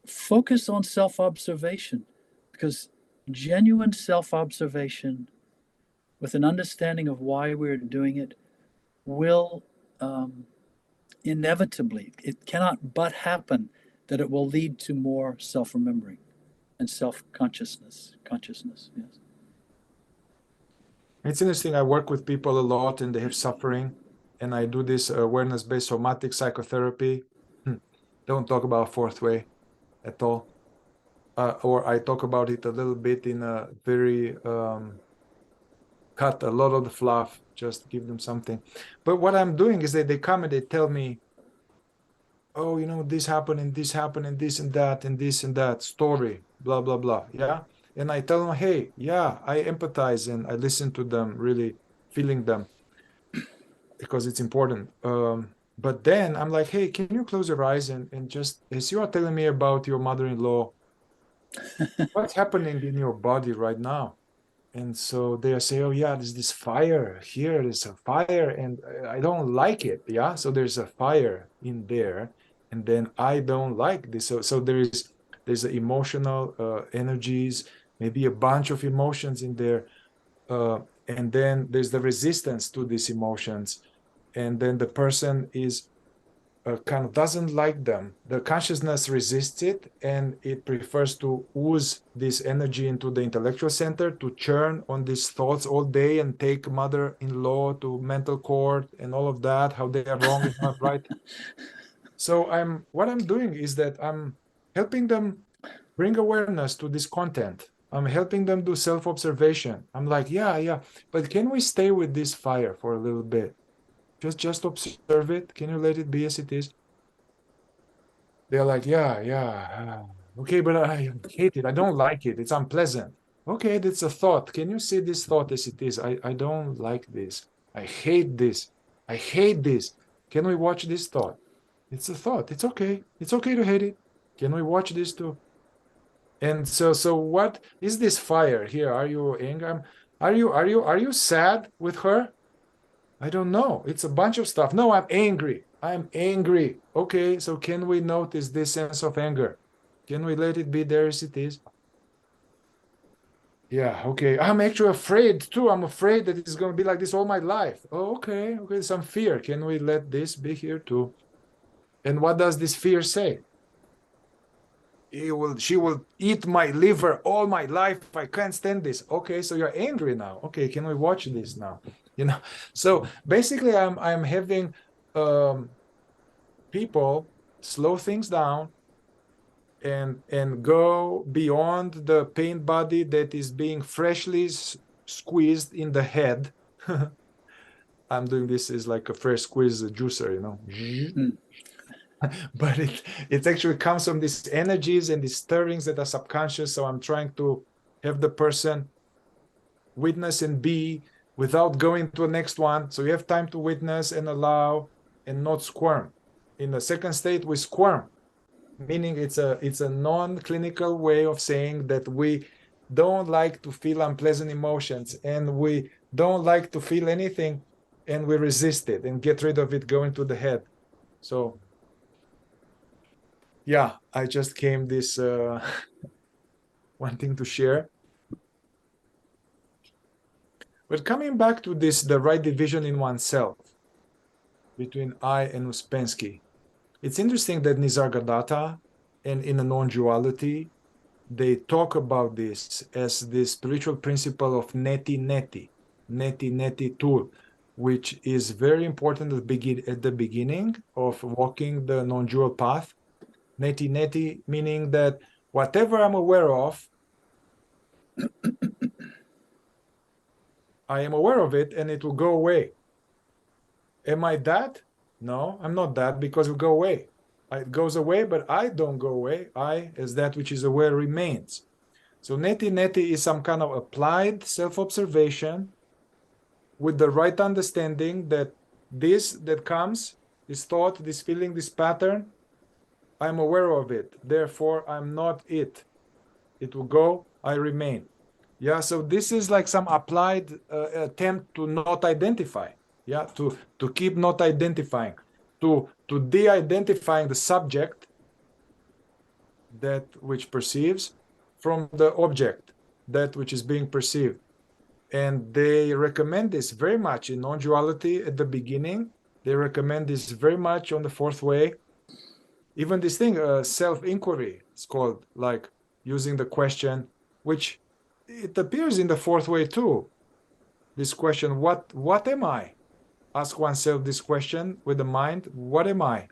focus on self-observation, because genuine self-observation with an understanding of why we're doing it will inevitably, it cannot but happen that it will lead to more self-remembering and self-consciousness. Yes. It's interesting. I work with people a lot and they have suffering, and I do this awareness-based somatic psychotherapy. Don't talk about fourth way at all. or I talk about it a little bit in a very cut a lot of the fluff, just give them something. But what I'm doing is that they come and they tell me, oh, you know, this happened and this happened and this and that and this and that story, blah, blah, blah. Yeah. And I tell them, hey, yeah, I empathize and I listen to them, really feeling them because it's important. But then I'm like, hey, can you close your eyes and just, as you are telling me about your mother-in-law, what's happening in your body right now? And so they say, oh yeah, there's this fire here, there's a fire and I don't like it. Yeah, so there's a fire in there and then I don't like this. So there's the emotional energies, maybe a bunch of emotions in there, and then there's the resistance to these emotions, and then the person is kind of doesn't like them. The consciousness resists it and it prefers to ooze this energy into the intellectual center to churn on these thoughts all day and take mother-in-law to mental court and all of that, how they are wrong and not right. So what I'm doing is that I'm helping them bring awareness to this content. I'm helping them do self-observation. I'm like, yeah, but can we stay with this fire for a little bit? Just observe it. Can you let it be as it is? They're like, yeah. Okay, but I hate it. I don't like it. It's unpleasant. Okay, that's a thought. Can you see this thought as it is? I don't like this. I hate this. I hate this. Can we watch this thought? It's a thought. It's okay. It's okay to hate it. Can we watch this too? And so what is this fire here? Are you angry? Are you sad with her? I don't know. It's a bunch of stuff. No, I'm angry. I'm angry. Okay, so can we notice this sense of anger? Can we let it be there as it is? Yeah, okay. I'm actually afraid too. I'm afraid that it's going to be like this all my life. Oh, okay, some fear. Can we let this be here too? And what does this fear say? She will eat my liver all my life. I can't stand this. Okay, so you're angry now. Okay, can we watch this now? So basically I'm having people slow things down and go beyond the pain body that is being freshly squeezed in the head. I'm doing this as like a fresh squeeze juicer. But it actually comes from these energies and these stirrings that are subconscious. So I'm trying to have the person witness and be without going to the next one. So you have time to witness and allow and not squirm. In the second state, we squirm, meaning it's a non-clinical way of saying that we don't like to feel unpleasant emotions and we don't like to feel anything and we resist it and get rid of it going to the head. So yeah, I just came this wanting to share. But coming back to this, the right division in oneself between I and Uspensky, it's interesting that Nisargadatta and in a non-duality, they talk about this as the spiritual principle of neti tool, which is very important at the beginning of walking the non-dual path. Neti meaning that whatever I'm aware of, I am aware of it and it will go away. Am I that? No, I'm not that because it will go away. It goes away, but I don't go away. I, as that which is aware, remains. So neti is some kind of applied self-observation with the right understanding that this that comes, this thought, this feeling, this pattern, I'm aware of it. Therefore, I'm not it. It will go, I remain. Yeah, so this is like some applied attempt to not identify. Yeah, to keep not identifying, to de-identifying the subject, that which perceives, from the object, that which is being perceived. And they recommend this very much in non-duality at the beginning. They recommend this very much on the fourth way. Even this thing, self-inquiry, it's called, like using the question, which it appears in the fourth way too. This question, what am I? Ask oneself this question with the mind, what am I?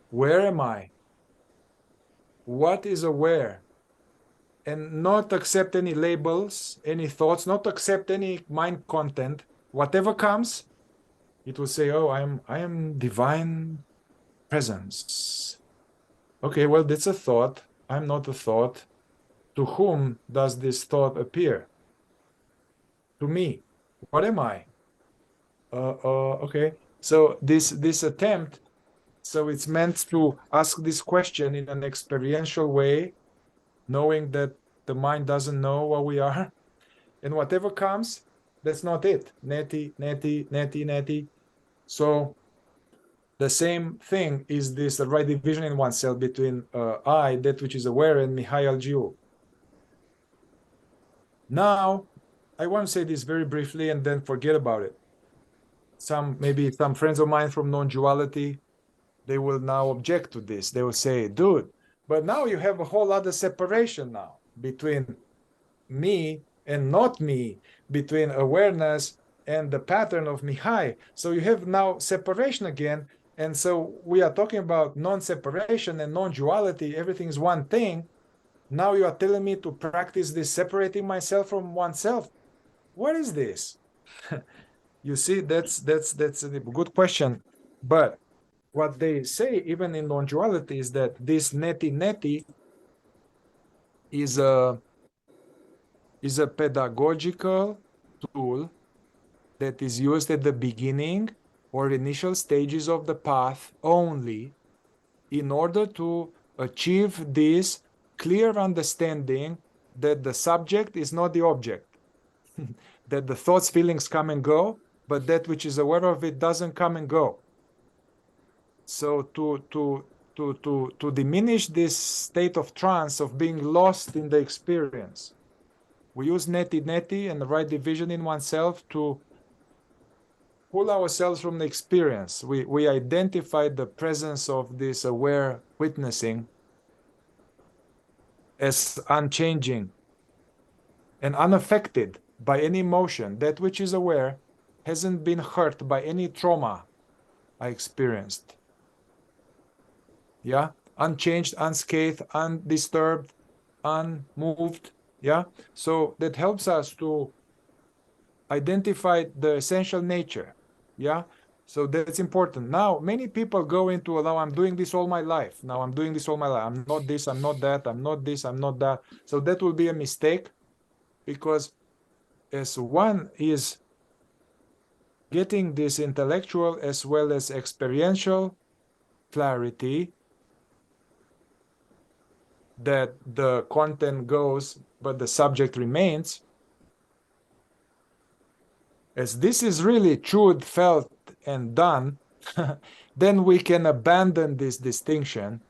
Where am I? what is aware, and not accept any labels, any thoughts, not accept any mind content. Whatever comes, it will say, oh, I am divine presence. Okay, well, that's a thought. I'm not a thought. To whom does this thought appear? To me. What am I? Okay. So this attempt, so it's meant to ask this question in an experiential way, knowing that the mind doesn't know what we are, and whatever comes, that's not it. Neti, neti, neti, neti. So the same thing is this right division in oneself between I, that which is aware, and Mihail Jiu. Now, I want to say this very briefly and then forget about it. Maybe some friends of mine from non-duality, they will now object to this. They will say, dude, but now you have a whole other separation now between me and not me, between awareness and the pattern of Mihai. So you have now separation again. And so we are talking about non-separation and non-duality. Everything is one thing. Now you are telling me to practice this separating myself from oneself. What is this? You see, that's a good question. But what they say, even in non-duality, is that this neti is a pedagogical tool that is used at the beginning or initial stages of the path only in order to achieve this clear understanding that the subject is not the object, that the thoughts, feelings come and go, but that which is aware of it doesn't come and go. So to diminish this state of trance, of being lost in the experience, we use neti and the right division in oneself to pull ourselves from the experience. We identify the presence of this aware witnessing as unchanging and unaffected by any emotion. That which is aware hasn't been hurt by any trauma I experienced. Yeah, unchanged, unscathed, undisturbed, unmoved. Yeah, so that helps us to identify the essential nature. Yeah, so that's important. Now, many people go into, now I'm doing this all my life. Now I'm doing this all my life. I'm not this, I'm not that, I'm not this, I'm not that. So that will be a mistake, because as one is getting this intellectual as well as experiential clarity, that the content goes, but the subject remains, as this is really chewed, felt, and done, then we can abandon this distinction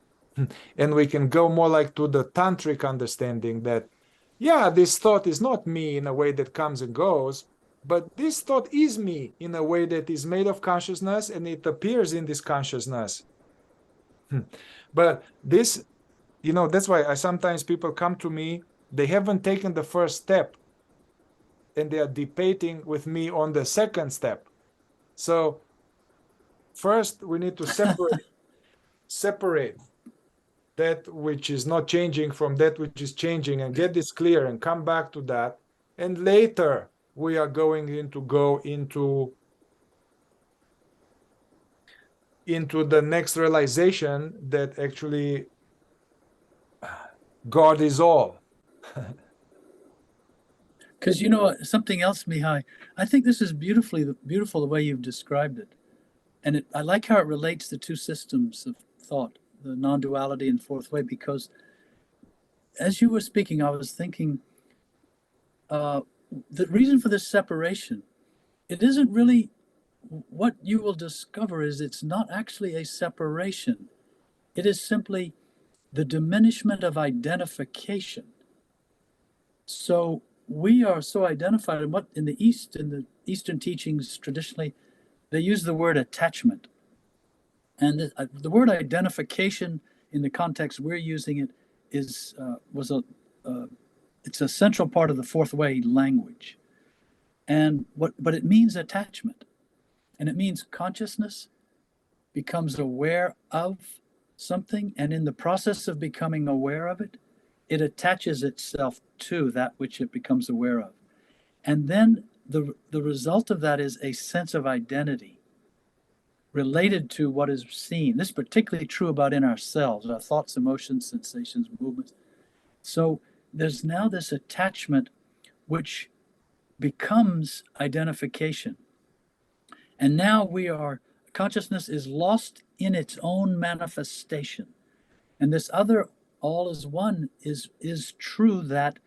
and we can go more like to the tantric understanding that, yeah, this thought is not me in a way that comes and goes, but this thought is me in a way that is made of consciousness and it appears in this consciousness. But this, that's why sometimes people come to me, they haven't taken the first step and they are debating with me on the second step. So first we need to separate that which is not changing from that which is changing and get this clear and come back to that. And later we are going into the next realization that actually God is all. Because something else, Mihai, I think this is beautiful the way you've described it. And I like how it relates the two systems of thought, the non-duality and fourth way, because as you were speaking, I was thinking the reason for this separation, it isn't really, what you will discover is it's not actually a separation. It is simply the diminishment of identification. So we are so identified in the Eastern teachings traditionally, they use the word attachment. And the word identification in the context we're using it it's a central part of the fourth way language. But it means attachment. And it means consciousness becomes aware of something, and in the process of becoming aware of it, it attaches itself to that which it becomes aware of. And then the result of that is a sense of identity related to what is seen. This is particularly true about in ourselves, our thoughts, emotions, sensations, movements. So there's now this attachment which becomes identification. And now consciousness is lost in its own manifestation. And this other all is one is true, that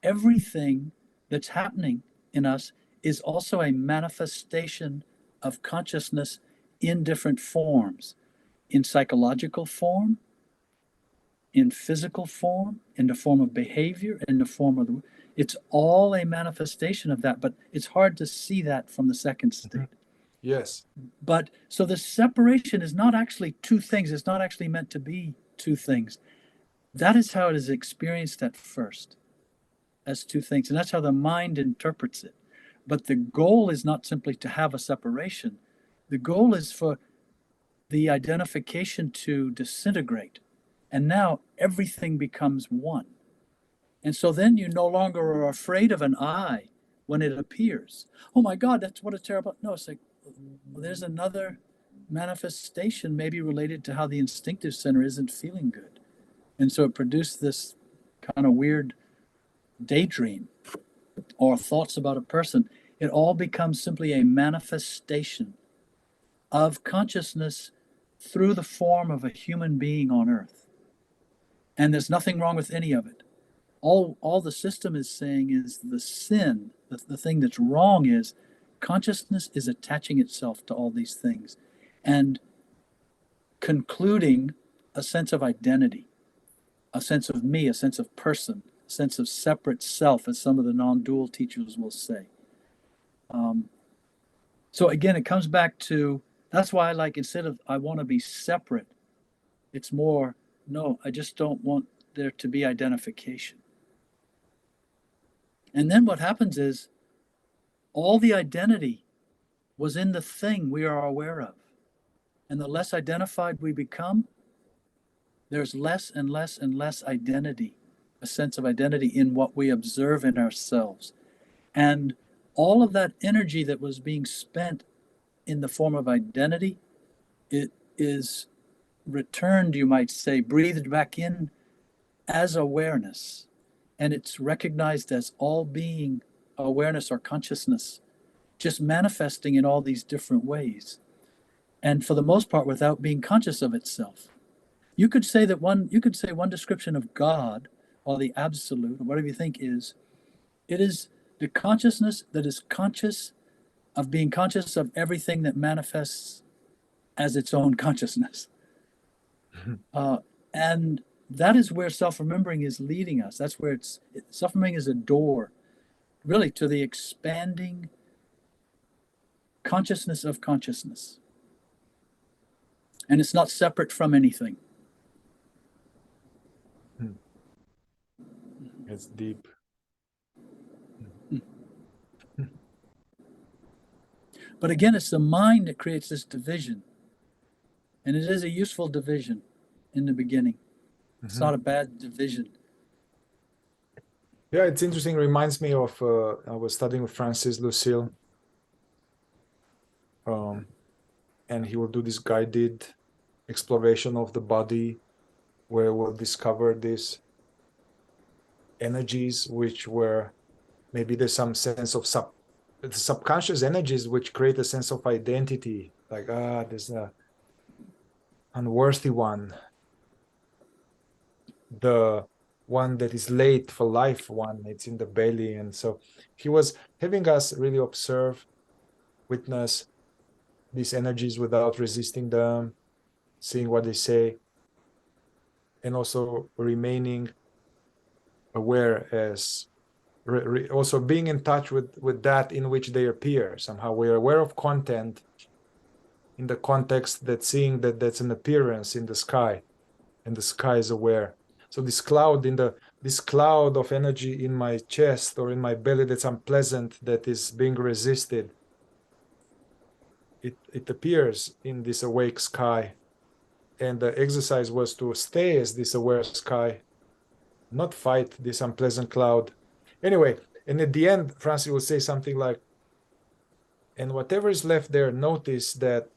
everything that's happening in us is also a manifestation of consciousness in different forms, in psychological form, in physical form, in the form of behavior, in the form of it's all a manifestation of that, but it's hard to see that from the second state. Yes. But so the separation is not actually two things. It's not actually meant to be two things. That is how it is experienced at first, as two things. And that's how the mind interprets it. But the goal is not simply to have a separation. The goal is for the identification to disintegrate. And now everything becomes one. And so then you no longer are afraid of an I when it appears. Oh my God, that's what a terrible. No, it's like, well, there's another manifestation maybe related to how the instinctive center isn't feeling good. And so it produced this kind of weird daydream or thoughts about a person. It all becomes simply a manifestation of consciousness through the form of a human being on earth. And there's nothing wrong with any of it. All the system is saying is the sin, the thing that's wrong is consciousness is attaching itself to all these things and concluding a sense of identity, a sense of me, a sense of person, a sense of separate self, as some of the non-dual teachers will say. So again, it comes back to, that's why I like, instead of I want to be separate, it's more, no, I just don't want there to be identification. And then what happens is all the identity was in the thing we are aware of. And the less identified we become, there's less and less and less identity, a sense of identity in what we observe in ourselves. And all of that energy that was being spent in the form of identity, it is returned, you might say, breathed back in as awareness. And it's recognized as all being awareness or consciousness, just manifesting in all these different ways. And for the most part, without being conscious of itself. You could say one description of God or the absolute or whatever you think is, it is the consciousness that is conscious of being conscious of everything that manifests as its own consciousness. And that is where self-remembering is leading us. That's where self-remembering is a door, really, to the expanding consciousness of consciousness. And it's not separate from anything. It's deep. But again, it's the mind that creates this division. And it is a useful division in the beginning. It's not a bad division. Yeah, it's interesting. It reminds me of, I was studying with Francis Lucille. And he will do this guided exploration of the body where we'll discover these energies which were, maybe there's some sense of subconscious energies which create a sense of identity, like there's a unworthy one, the one that is late for life one, it's in the belly. And so he was having us really observe, witness these energies without resisting them, seeing what they say, and also remaining aware as also being in touch with that in which they appear. Somehow we're aware of content in the context that seeing that that's an appearance in the sky, and the sky is aware. So this cloud of energy in my chest or in my belly that's unpleasant, that is being resisted, it appears in this awake sky. And the exercise was to stay as this aware sky, not fight this unpleasant cloud. Anyway, and at the end, Francis will say something like, and whatever is left there, notice that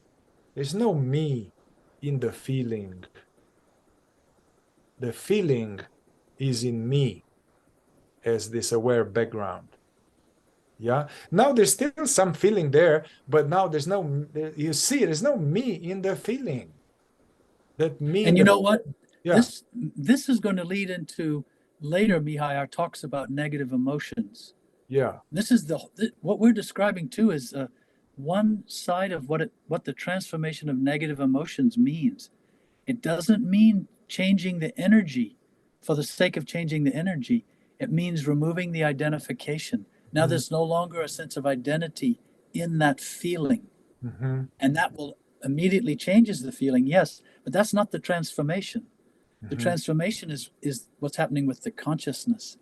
there's no me in the feeling. The feeling is in me as this aware background. Yeah. Now there's still some feeling there, but now there's no, you see, there's no me in the feeling. That me. And you know what? Yeah. This is going to lead into later. Mihai talks about negative emotions. Yeah. This is what we're describing too is one side of what the transformation of negative emotions means. It doesn't mean changing the energy for the sake of changing the energy. It means removing the identification. Now there's no longer a sense of identity in that feeling. Mm-hmm. And that will immediately changes the feeling, yes, but that's not the transformation. The transformation is what's happening with the consciousness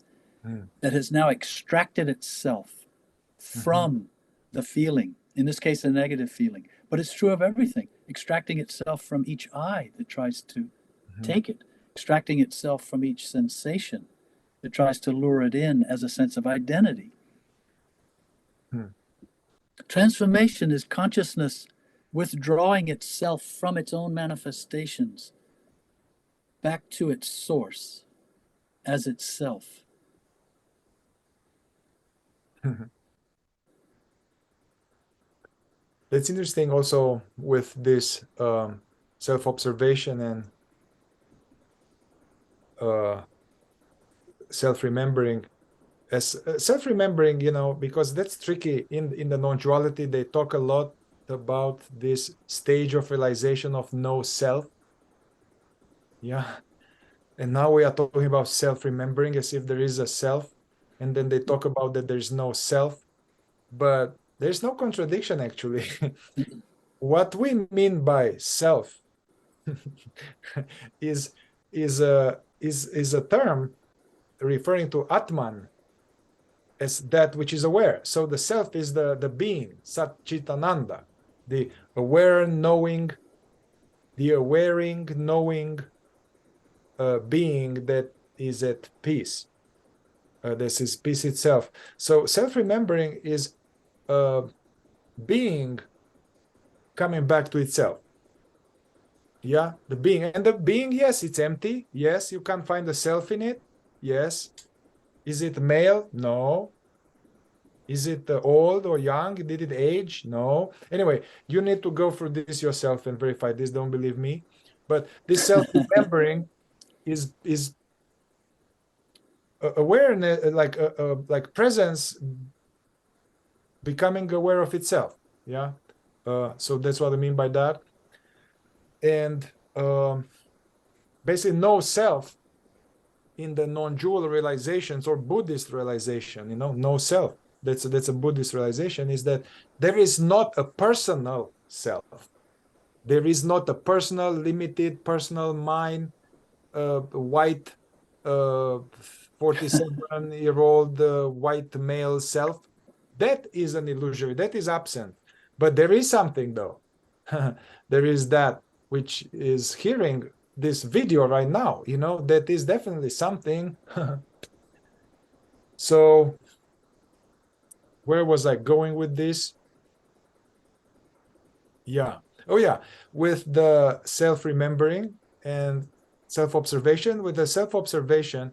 that has now extracted itself from the feeling, in this case, a negative feeling. But it's true of everything, extracting itself from each eye that tries to take it, extracting itself from each sensation that tries to lure it in as a sense of identity. Transformation is consciousness withdrawing itself from its own manifestations back to its source as itself. That's interesting also with this self-observation and self-remembering. As self-remembering, because that's tricky in the non-duality. They talk a lot about this stage of realization of no self. Yeah. And now we are talking about self-remembering as if there is a self. And then they talk about that there's no self. But there's no contradiction, actually. What we mean by self is a term referring to Atman as that which is aware. So the self is the being, Sat Chitananda, the aware knowing, the awaring knowing being that is at peace. This is peace itself. So self-remembering is being coming back to itself. Yeah, the being. And the being, yes, it's empty. Yes, you can't find the self in it. Yes. Is it male? No. Is it old or young? Did it age? No. Anyway, you need to go through this yourself and verify this. Don't believe me. But this self-remembering is awareness, like presence becoming aware of itself. Yeah. So that's what I mean by that. And basically no self in the non-dual realizations or Buddhist realization, no self. That's a Buddhist realization, is that there is not a personal self. There is not a personal, limited, personal mind, white 47-year-old white male self. That is an illusory. That is absent. But there is something, though. There is that which is hearing this video right now, that is definitely something. So where was I going with this? Yeah. Oh, yeah. With the self-remembering and self-observation, with the self-observation,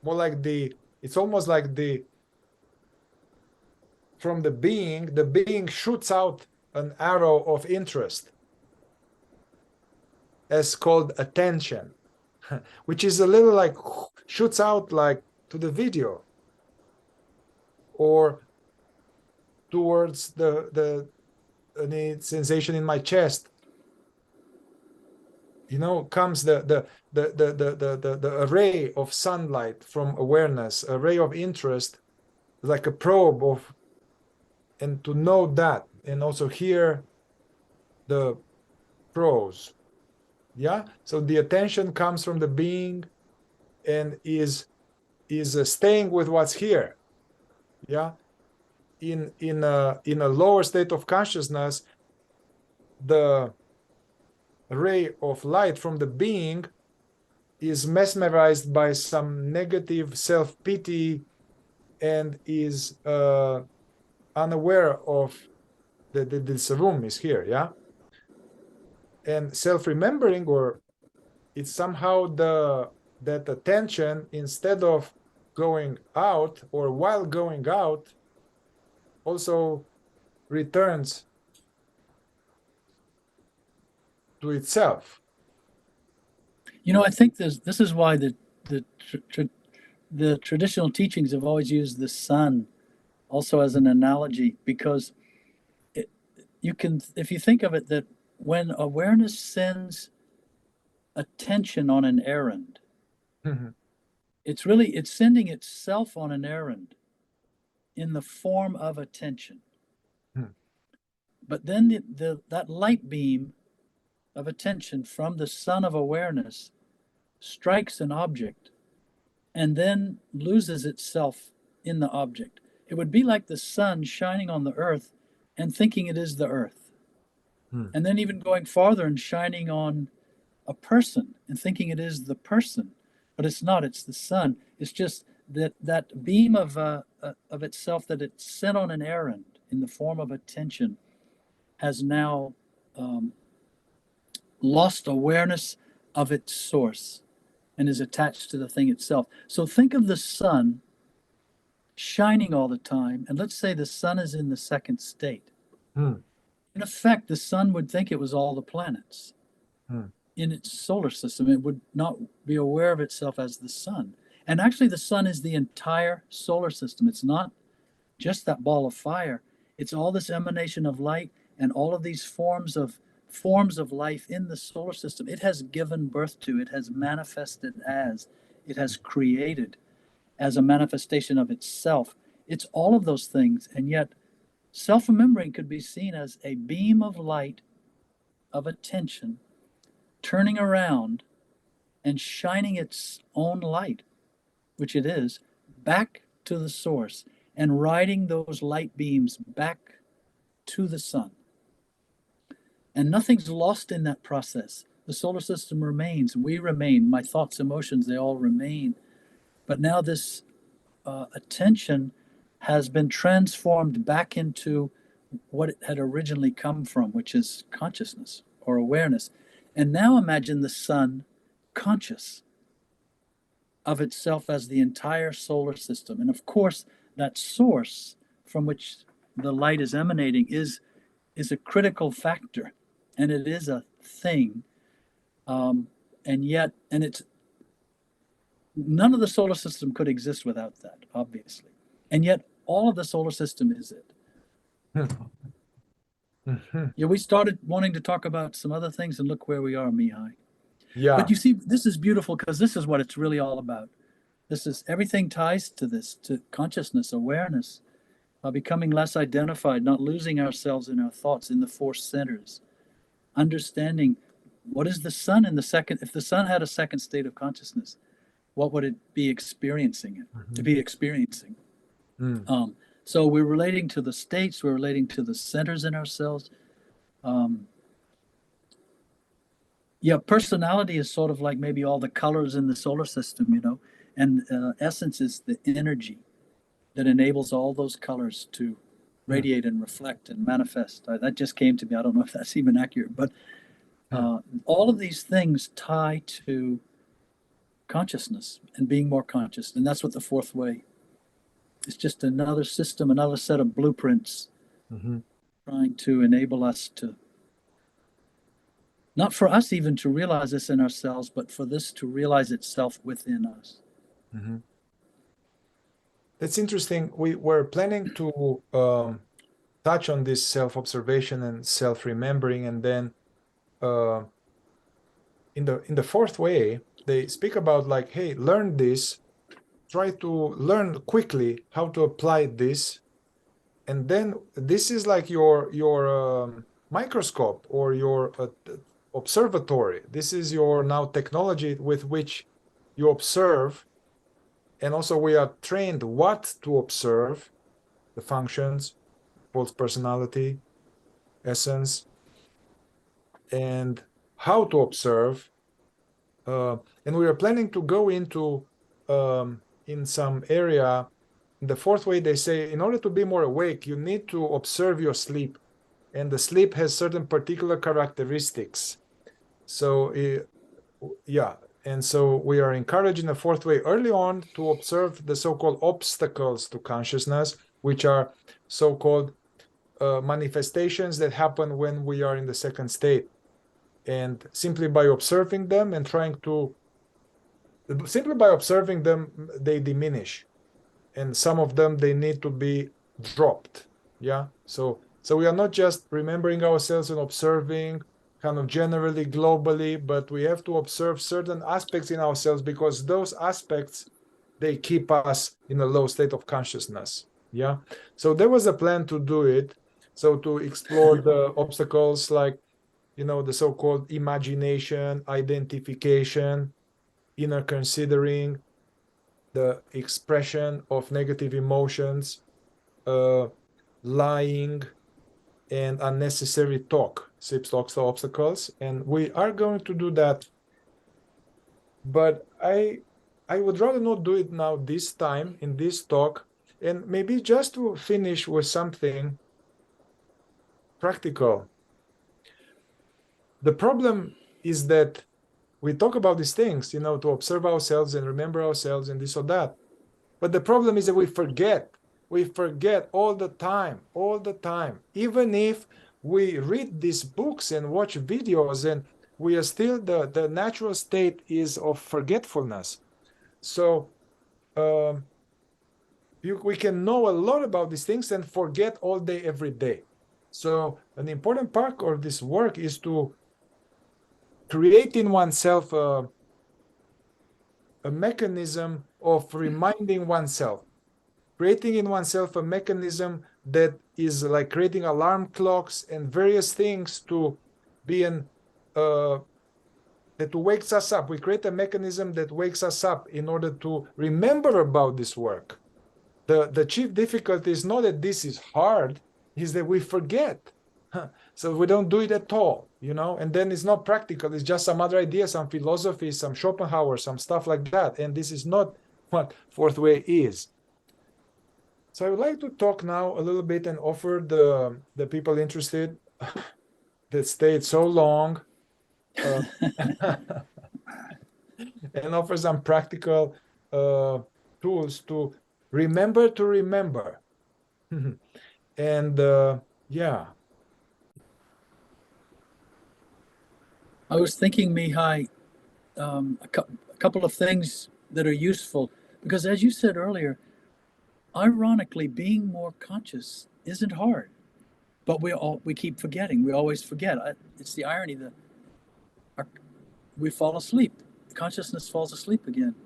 more like it's almost like from the being shoots out an arrow of interest as called attention, which is a little like shoots out like to the video or towards the sensation in my chest. Comes the array of sunlight from awareness, a ray of interest, like a probe of, and to know that, and also hear the prose. Yeah. So the attention comes from the being and is staying with what's here. Yeah. In a lower state of consciousness, the ray of light from the being is mesmerized by some negative self-pity and is unaware of that this room is here, yeah? And self-remembering, or it's somehow that attention, instead of going out or while going out, also returns to itself. You know, I think this is why the traditional teachings have always used the sun also as an analogy, because you can, if you think of it, that when awareness sends attention on an errand, Mhm. it's sending itself on an errand in the form of attention. Hmm. But then that light beam of attention from the sun of awareness strikes an object and then loses itself in the object. It would be like the sun shining on the earth and thinking it is the earth. Hmm. And then even going farther and shining on a person and thinking it is the person. But it's not, it's the sun. It's just that beam of itself that it sent on an errand in the form of attention has now lost awareness of its source and is attached to the thing itself. So think of the sun shining all the time, and let's say the sun is in the second state. Hmm. In effect, the sun would think it was all the planets Hmm. in its solar system. It would not be aware of itself as the sun. And actually, the sun is the entire solar system. It's not just that ball of fire. It's all this emanation of light and all of these forms of life in the solar system. It has given birth to, it has manifested as, it has created as a manifestation of itself. It's all of those things. And yet, self remembering could be seen as a beam of light, of attention, turning around and shining its own light, which it is, back to the source and riding those light beams back to the sun. And nothing's lost in that process. The solar system remains, we remain, my thoughts, emotions, they all remain. But now this attention has been transformed back into what it had originally come from, which is consciousness or awareness. And now imagine the sun conscious of itself as the entire solar system. And of course, that source from which the light is emanating is a critical factor, and it is a thing. And it's none of the solar system could exist without that, obviously. And yet, all of the solar system is it. Mhm. Yeah, we started wanting to talk about some other things, and look where we are, Mihai. Yeah. But you see, this is beautiful because this is what it's really all about. This is everything ties to this, to consciousness, awareness, becoming less identified, not losing ourselves in our thoughts, in the four centers, understanding what is the sun in the second. If the sun had a second state of consciousness, what would it be experiencing it to be experiencing? Mm. So we're relating to the states, we're relating to the centers in ourselves. Yeah, personality is sort of like maybe all the colors in the solar system, and essence is the energy that enables all those colors to radiate and reflect and manifest. That just came to me. I don't know if that's even accurate, but all of these things tie to consciousness and being more conscious. And that's what the fourth way is, just another system, another set of blueprints Mm-hmm. trying to enable us to, not for us even to realize this in ourselves, but for this to realize itself within us. Mm-hmm. That's interesting. We were planning to touch on this self-observation and self-remembering, and then uh, in the fourth way, they speak about like, hey, learn this, try to learn quickly how to apply this, and then this is like your microscope or your observatory. This is your now technology with which you observe, and also we are trained what to observe: the functions, false personality, essence, and how to observe. And we are planning to go into in some area. The fourth way, they say, in order to be more awake, you need to observe your sleep. And the sleep has certain particular characteristics. So, yeah. And so we are encouraging the fourth way early on to observe the so-called obstacles to consciousness, which are so-called manifestations that happen when we are in the second state. And simply by observing them and simply by observing them, they diminish. And some of them, they need to be dropped. Yeah. So we are not just remembering ourselves and observing kind of generally, globally, but we have to observe certain aspects in ourselves, because those aspects, they keep us in a low state of consciousness. Yeah. So there was a plan to do it. So to explore the obstacles like, the so-called imagination, identification, inner considering, the expression of negative emotions, lying, and unnecessary talk. SIPS talks to obstacles, and we are going to do that. But I would rather not do it now this time in this talk, and maybe just to finish with something practical. The problem is that we talk about these things, to observe ourselves and remember ourselves and this or that. But the problem is that we forget. We forget all the time, all the time. Even if we read these books and watch videos, and we are still, the natural state is of forgetfulness. So we can know a lot about these things and forget all day, every day. So an important part of this work is to create in oneself a mechanism of reminding oneself, creating in oneself a mechanism that is like creating alarm clocks and various things to be that wakes us up. We create a mechanism that wakes us up in order to remember about this work. The chief difficulty is not that this is hard, is that we forget. So we don't do it at all, and then it's not practical. It's just some other idea, some philosophy, some Schopenhauer, some stuff like that. And this is not what fourth way is. So I would like to talk now a little bit and offer the people interested that stayed so long and offer some practical tools to remember. And yeah. I was thinking, Mihai, a couple of things that are useful, because as you said earlier, ironically, being more conscious isn't hard, but we keep forgetting. We always forget. It's the irony that we fall asleep. Consciousness falls asleep again.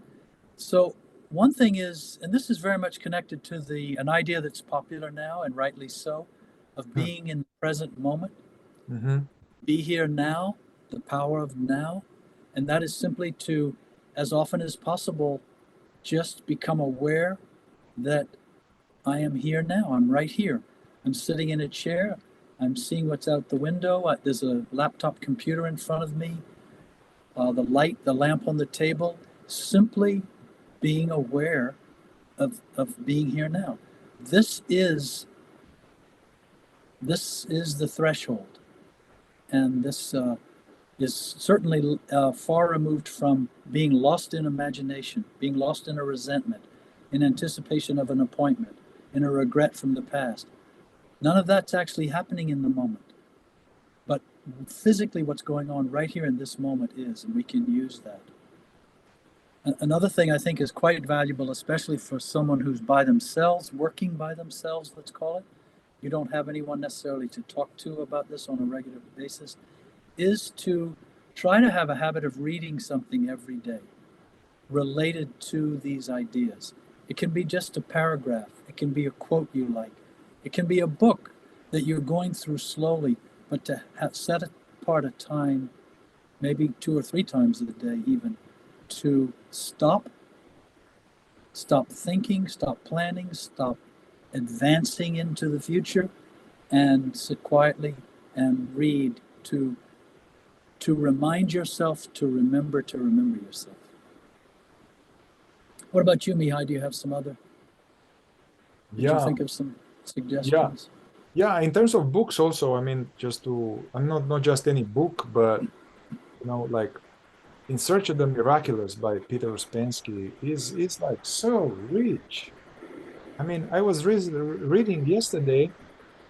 So one thing is, and this is very much connected to an idea that's popular now, and rightly so, of being in the present moment. Mm-hmm. Be here now, the power of now. And that is simply to, as often as possible, just become aware that I am here now. I'm right here. I'm sitting in a chair. I'm seeing what's out the window. There's a laptop computer in front of me. The lamp on the table. Simply being aware of being here now. This is the threshold. And this is certainly far removed from being lost in imagination, being lost in a resentment, in anticipation of an appointment, in a regret from the past. None of that's actually happening in the moment. But physically what's going on right here in this moment is, and we can use that. Another thing I think is quite valuable, especially for someone who's by themselves, working by themselves, let's call it. You don't have anyone necessarily to talk to about this on a regular basis, is to try to have a habit of reading something every day related to these ideas. It can be just a paragraph. It can be a quote you like. It can be a book that you're going through slowly, but to set apart a time, maybe 2 or 3 times a day even, to stop thinking, stop planning, stop advancing into the future, and sit quietly and read, to to remind yourself to remember yourself. What about you, Mihai? Do you have some other? Did you think of some suggestions? Yeah. In terms of books, also, I mean, I'm not just any book, but like In Search of the Miraculous by Peter Uspensky is like so rich. I mean, I was reading yesterday,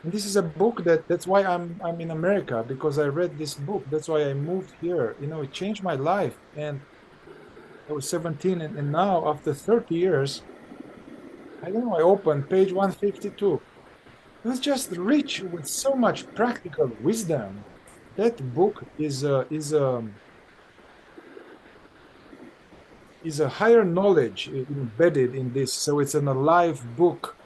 and this is a book that's why I'm in America, because I read this book. That's why I moved here. It changed my life. And I was 17, and now after 30 years, I don't know, I opened page 152. It was just rich with so much practical wisdom. That book is a higher knowledge embedded in this. So it's an alive book,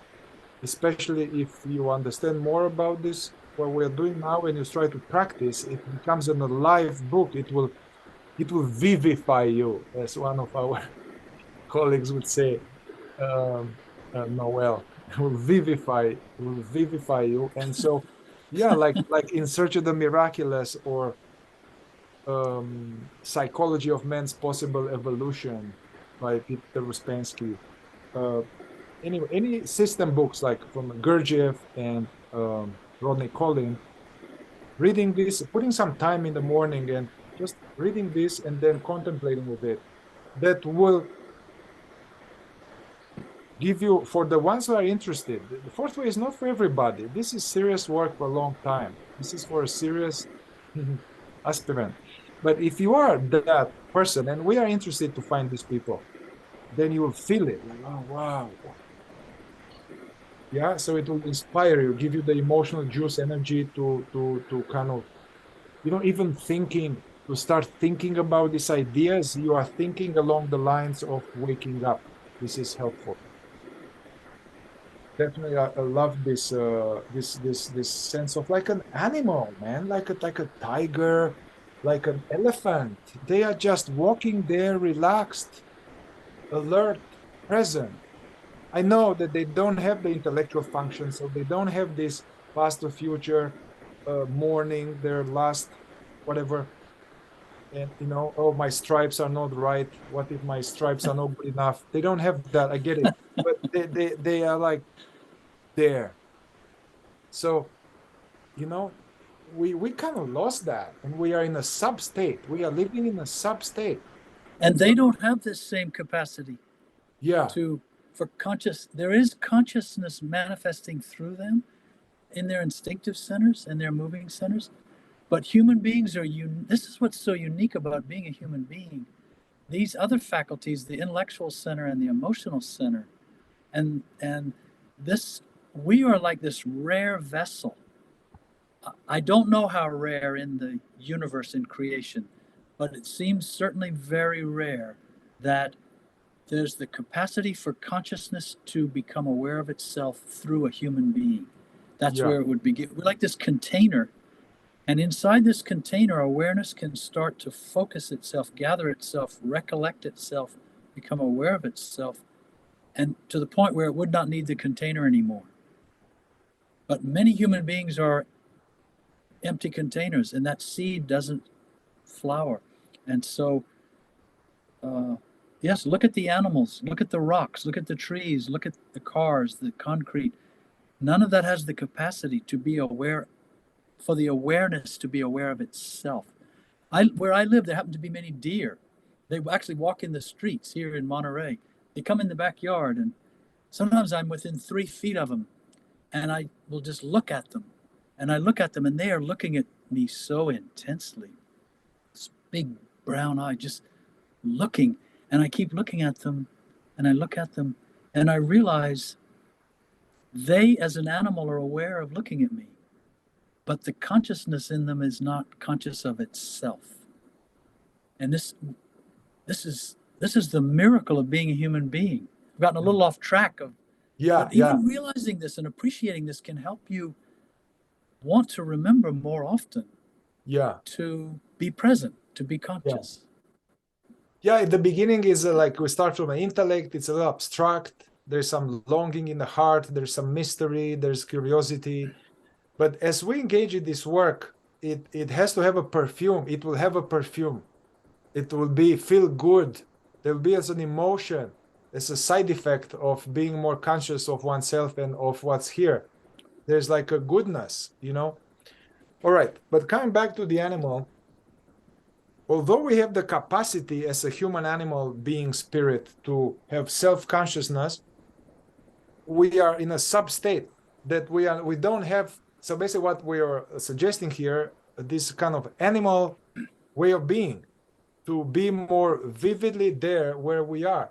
especially if you understand more about this, what we're doing now, and you try to practice, it becomes an alive book. It will vivify you, as one of our colleagues would say, Noel. It will vivify you. And so, yeah, like In Search of the Miraculous, or Psychology of Man's Possible Evolution by Peter Uspensky. Anyway, any system books like from Gurdjieff and Rodney Collin, reading this, putting some time in the morning and just reading this and then contemplating with it, that will give you, for the ones who are interested, the fourth way is not for everybody. This is serious work for a long time. This is for a serious aspirant. But if you are that person, and we are interested to find these people, then you will feel it like, oh, wow. Yeah, so it will inspire you, give you the emotional juice, energy to kind of, even to start thinking about these ideas. You are thinking along the lines of waking up. This is helpful. Definitely, I love this this sense of like an animal, man, like a tiger, like an elephant. They are just walking there, relaxed, alert, present. I know that they don't have the intellectual function, so they don't have this past or future, mourning their last, whatever. And oh, my stripes are not right. What if my stripes are not good enough? They don't have that. I get it, but they are like there. So, we kind of lost that, and we are in a sub state. We are living in a sub state. And they don't have this same capacity. Yeah. There is consciousness manifesting through them in their instinctive centers and their moving centers. But human beings this is what's so unique about being a human being. These other faculties, the intellectual center and the emotional center, and this, we are like this rare vessel. I don't know how rare in the universe, in creation, but it seems certainly very rare that there's the capacity for consciousness to become aware of itself through a human being. That's where it would begin. We're like this container. And inside this container, awareness can start to focus itself, gather itself, recollect itself, become aware of itself, and to the point where it would not need the container anymore. But many human beings are empty containers, and that seed doesn't flower. And so, yes, look at the animals, look at the rocks, look at the trees, look at the cars, the concrete. None of that has the capacity to be aware, for the awareness to be aware of itself. Where I live, there happen to be many deer. They actually walk in the streets here in Monterey. They come in the backyard, and sometimes I'm within 3 feet of them, and I will just look at them. And I look at them, and they are looking at me so intensely. This big brown eye, just looking. And I keep looking at them, and I look at them, and I realize they, as an animal, are aware of looking at me. But the consciousness in them is not conscious of itself. And this is the miracle of being a human being. I've gotten a little off track of, but even realizing this and appreciating this can help you want to remember more often. Yeah. To be present, to be conscious. Yeah, at the beginning is like we start from an intellect. It's a little abstract. There's some longing in the heart. There's some mystery. There's curiosity. But as we engage in this work, it has to have a perfume. It will have a perfume. It will be feel good. There will be as an emotion, as a side effect of being more conscious of oneself and of what's here. There's like a goodness, you know. All right, but coming back to the animal, although we have the capacity as a human animal being spirit to have self-consciousness, we are in a sub-state that we don't have. So basically what we are suggesting here, this kind of animal way of being, to be more vividly there where we are,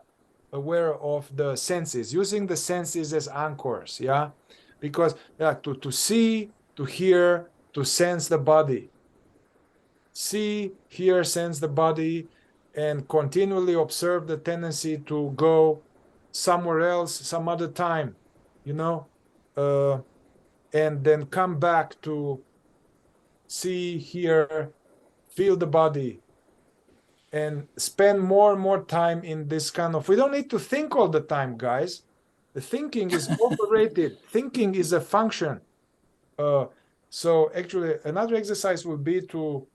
aware of the senses, using the senses as anchors, yeah? Because to see, to hear, to sense the body. See, hear, sense the body, and continually observe the tendency to go somewhere else, some other time, you know, and then come back to see, hear, feel the body, and spend more and more time in this kind of, we don't need to think all the time, guys. The thinking is overrated. Thinking is a function. So actually another exercise would be to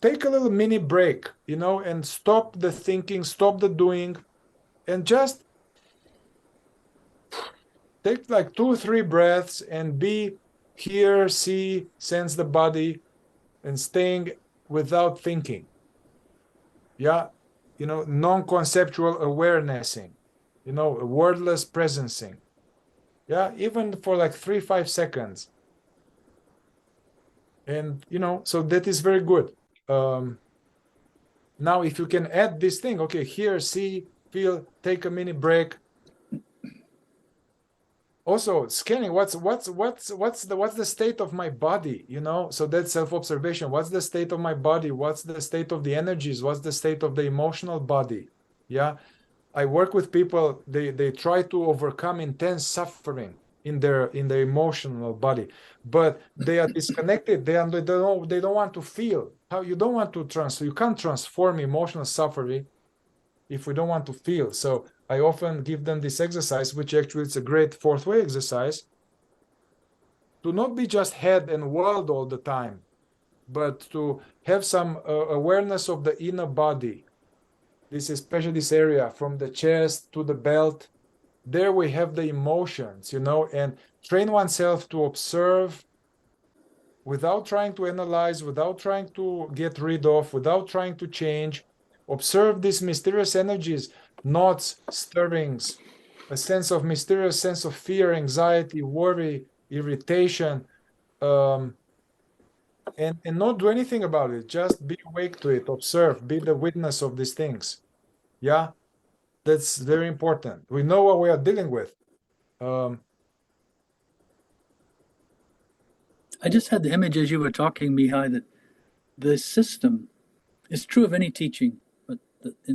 take a little mini break, you know, and stop the thinking, stop the doing, and just take like 2 or 3 breaths and be here, see, sense the body, and staying without thinking. Yeah, you know, non-conceptual awarenessing, you know, wordless presencing. Yeah, even for like 3-5 seconds. And, you know, so that is very good. Now, if you can add this thing, okay, hear, see, feel, take a mini break. Also, scanning, what's the state of my body, you know? So that's self-observation. What's the state of my body? What's the state of the energies? What's the state of the emotional body? Yeah. I work with people, they try to overcome intense suffering in their emotional body, but they are disconnected. They don't want to feel. How you don't want to you can't transform emotional suffering if we don't want to feel. So I often give them this exercise, which actually is a great fourth way exercise, to not be just head and world all the time, but to have some awareness of the inner body. This is especially this area from the chest to the belt. There we have the emotions, you know, and train oneself to observe without trying to analyze, without trying to get rid of, without trying to change. Observe these mysterious energies, knots, stirrings, a sense of mysterious sense of fear, anxiety, worry, irritation, and not do anything about it. Just be awake to it, observe, be the witness of these things. Yeah, that's very important. We know what we are dealing with. I just had the image as you were talking, Mihai, that the system is true of any teaching, but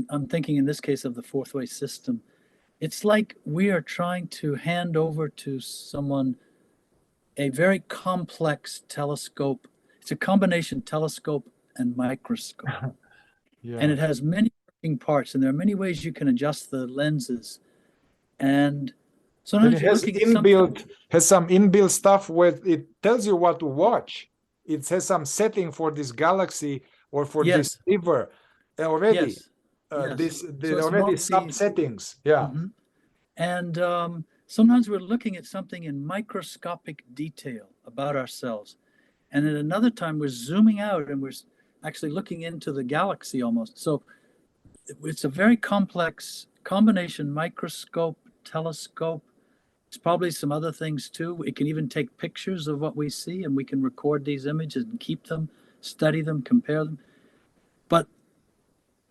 I'm thinking in this case of the fourth way system. It's like we are trying to hand over to someone a very complex telescope. It's a combination telescope and microscope. Yeah. And it has many working parts, and there are many ways you can adjust the lenses. And sometimes it you're has looking at something. has some inbuilt stuff where it tells you what to watch. It has some setting for this galaxy or for Yes. this river already. Yes. Yes. There it's already sub settings. Yeah. Mhm. And sometimes we're looking at something in microscopic detail about ourselves. And at another time, we're zooming out and we're actually looking into the galaxy almost. So it's a very complex combination microscope, telescope. It's probably some other things too. It can even take pictures of what we see, and we can record these images and keep them, study them, compare them. But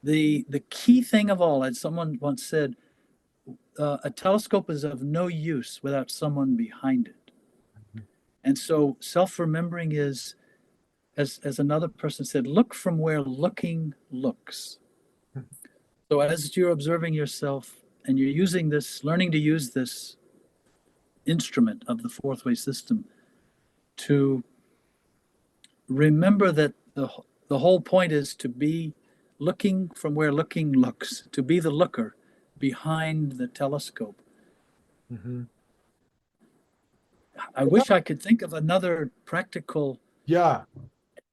the key thing of all, as someone once said, a telescope is of no use without someone behind it. And so self-remembering is, as another person said, look from where looking looks. So as you're observing yourself and you're using this, learning to use this instrument of the fourth way system, to remember that the whole point is to be looking from where looking looks, to be the looker behind the telescope. Mm-hmm. I wish I could think of another practical Yeah.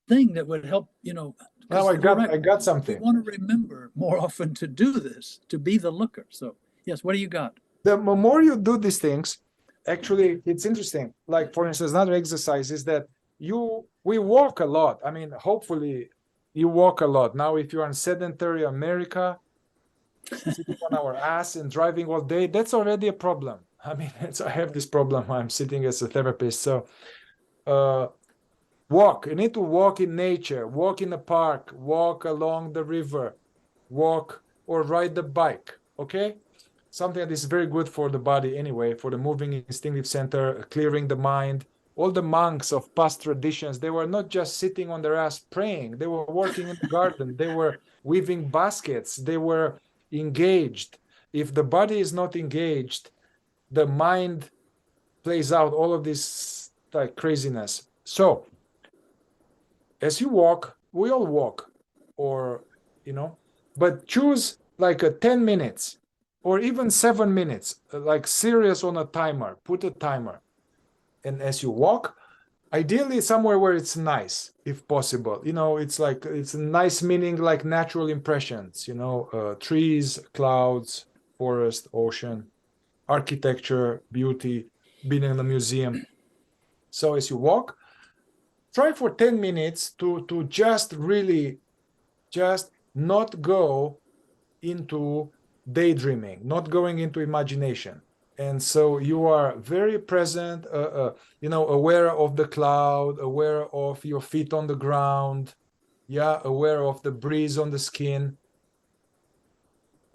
thing that would help, you know, Now I got we something. want to remember more often to do this, to be the looker. So yes, what do you got? The more you do these things, actually, it's interesting. Like, for instance, another exercise is that we walk a lot. I mean, hopefully you walk a lot. Now, if you're in sedentary America, sitting on our ass and driving all day, that's already a problem. I mean, I have this problem. I'm sitting as a therapist. So uh, walk. You need to walk in nature, walk in the park, walk along the river, walk or ride the bike. Okay? Something that is very good for the body anyway, for the moving instinctive center, clearing the mind. All the monks of past traditions, they were not just sitting on their ass praying, they were working in the garden, they were weaving baskets, they were engaged. If the body is not engaged, the mind plays out all of this like craziness. So as you walk, we all walk, or but choose like a 10 minutes or even 7 minutes, like serious on a timer. Put a timer. And as you walk, ideally somewhere where it's nice, if possible. It's like it's nice, meaning like natural impressions, trees, clouds, forest, ocean, architecture, beauty, being in a museum. So as you walk, try for 10 minutes to just really just not go into daydreaming, not going into imagination. And so you are very present, aware of the cloud, aware of your feet on the ground, yeah, aware of the breeze on the skin.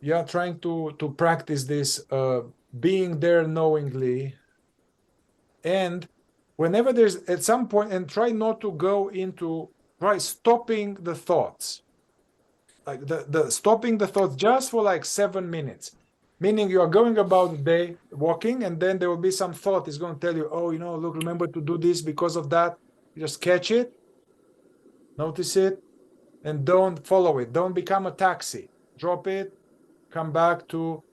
Yeah, trying to practice this being there knowingly. And whenever there's at some point, and try not to go into, try stopping the thoughts, like the stopping the thoughts just for like 7 minutes, meaning you are going about the day walking, and then there will be some thought is going to tell you, oh, look, remember to do this because of that. You just catch it, notice it, and don't follow it. Don't become a taxi. Drop it, come back to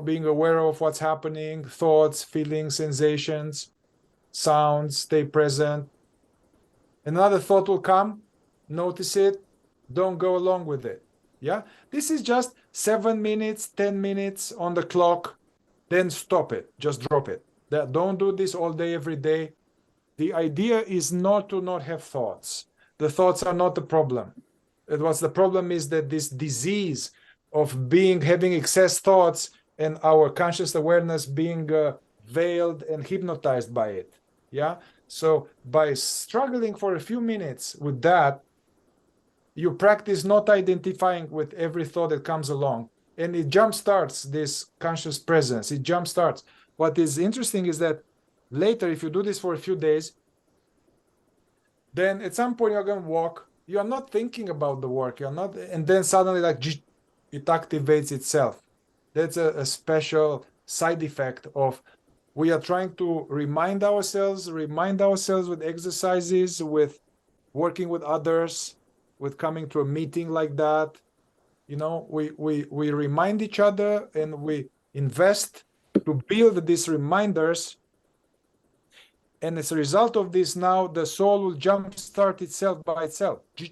being aware of what's happening, thoughts, feelings, sensations, sounds. Stay present. Another thought will come, notice it, don't go along with it. Yeah, this is just 7 minutes, 10 minutes on the clock, then stop it, just drop it. Don't do this all day, every day. The idea is not to not have thoughts. The thoughts are not the problem. What's the problem is that this disease of having excess thoughts and our conscious awareness being veiled and hypnotized by it. Yeah. So by struggling for a few minutes with that, you practice not identifying with every thought that comes along, and it jumpstarts this conscious presence. It jumpstarts. What is interesting is that later, if you do this for a few days, then at some point you're going to walk. You're not thinking about the work. You're not, and then suddenly, like, it activates itself. That's a special side effect of we are trying to remind ourselves with exercises, with working with others, with coming to a meeting like that. We remind each other, and we invest to build these reminders. And as a result of this, now the soul will jumpstart itself by itself. It's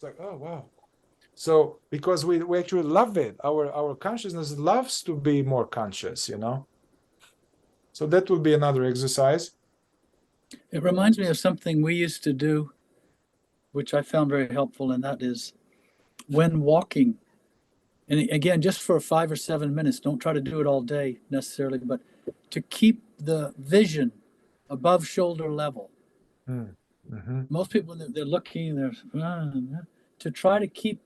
like, oh, wow. So because we actually love it, our consciousness loves to be more conscious, So that will be another exercise. It reminds me of something we used to do, which I found very helpful, and that is when walking. And again, just for 5 or 7 minutes, don't try to do it all day necessarily, but to keep the vision above shoulder level. Mm-hmm. Most people, they're looking, to try to keep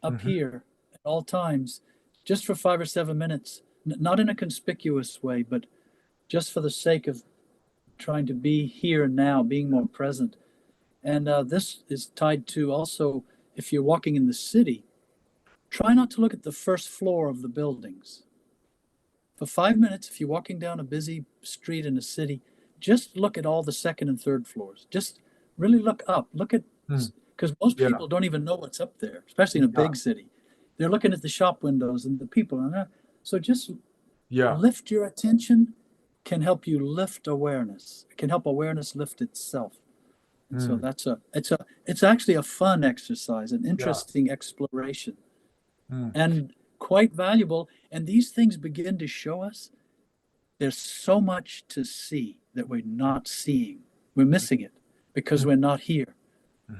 up here at all times, just for 5 or 7 minutes, not in a conspicuous way, but just for the sake of trying to be here and now, being more present. And this is tied to also, if you're walking in the city, try not to look at the first floor of the buildings. For 5 minutes, if you're walking down a busy street in a city, just look at all the second and third floors. Just really look up. Look at, because most people don't even know what's up there, especially in a big city. They're looking at the shop windows and the people. So just lift your attention can help you lift awareness. It can help awareness lift itself. And so it's actually a fun exercise, an Yeah. interesting exploration, Mm. and quite valuable. And these things begin to show us there's so much to see that we're not seeing. We're missing it because we're not here.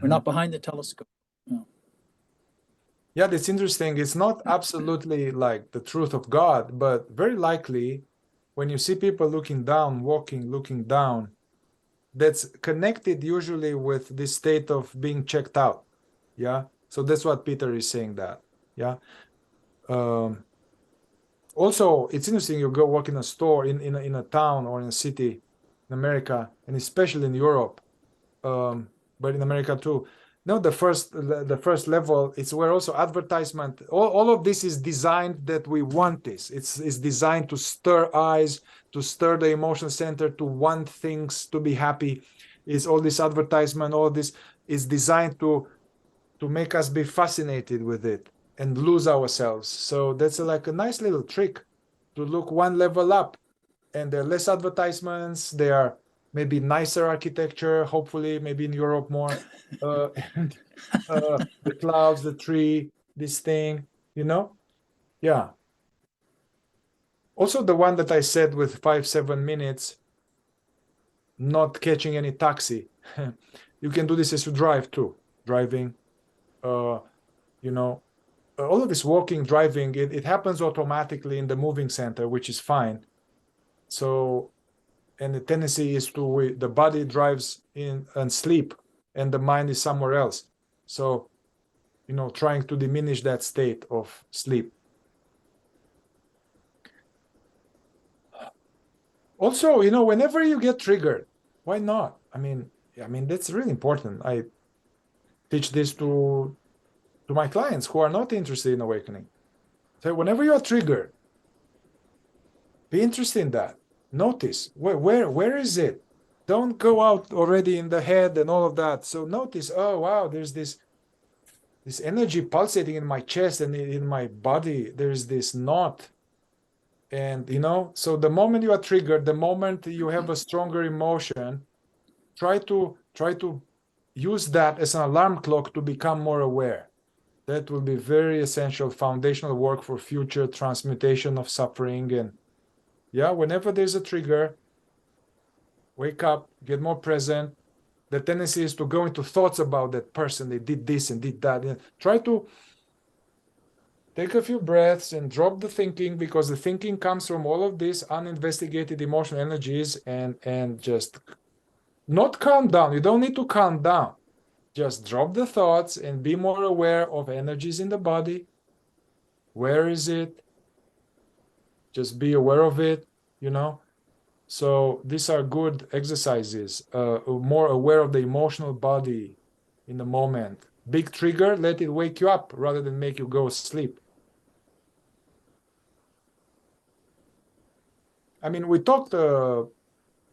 We're not behind the telescope. No. Yeah, that's interesting. It's not absolutely like the truth of God, but very likely when you see people looking down, walking, looking down, that's connected usually with this state of being checked out. Yeah. So that's what Peter is saying that. Yeah. Also, it's interesting. You go walk in a store in a town or in a city in America, and especially in Europe, but in America too. No, the first level, it's where also advertisement. All of this is designed that we want this. It's designed to stir eyes, to stir the emotional center, to want things, to be happy. Is all this advertisement, all this is designed to make us be fascinated with it and lose ourselves. So that's like a nice little trick to look one level up. And there are less advertisements. There are maybe nicer architecture, hopefully, maybe in Europe more. And the clouds, the tree, this thing, you know? Yeah. Also, the one that I said with 5-7 minutes, not catching any taxi. You can do this as you drive too. Driving, you know, all of this walking, driving, it happens automatically in the moving center, which is fine. So, and the tendency is to, the body drives in and sleep, and the mind is somewhere else. So, trying to diminish that state of sleep. Also, whenever you get triggered, why not? I mean, that's really important. I teach this to my clients who are not interested in awakening. So whenever you are triggered, be interested in that. Notice where is it? Don't go out already in the head and all of that. So notice, oh wow, there's this energy pulsating in my chest and in my body. There's this knot. And so the moment you are triggered, the moment you have a stronger emotion, try to use that as an alarm clock to become more aware. That will be very essential foundational work for future transmutation of suffering. And yeah, whenever there's a trigger, wake up, get more present. The tendency is to go into thoughts about that person. They did this and did that. And try to take a few breaths and drop the thinking, because the thinking comes from all of these uninvestigated emotional energies, and just not calm down. You don't need to calm down. Just drop the thoughts and be more aware of energies in the body. Where is it? Just be aware of it, So these are good exercises. More aware of the emotional body in the moment. Big trigger, let it wake you up rather than make you go sleep. I mean, we talked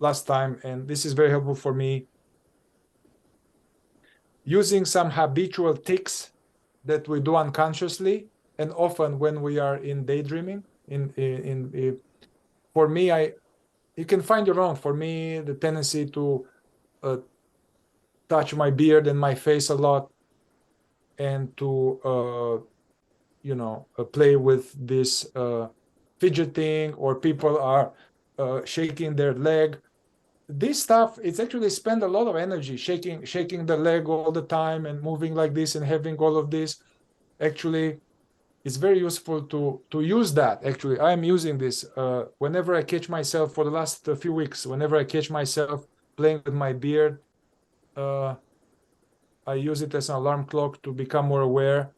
last time, and this is very helpful for me, using some habitual tics that we do unconsciously, and often when we are in daydreaming. For me, you can find your own. For me, the tendency to touch my beard and my face a lot, and to play with this fidgeting, or people are shaking their leg. This stuff, it's actually spend a lot of energy shaking the leg all the time and moving like this and having all of this. Actually, it's very useful to use that. Actually, I'm using this whenever I catch myself, for the last few weeks, whenever I catch myself playing with my beard, I use it as an alarm clock to become more aware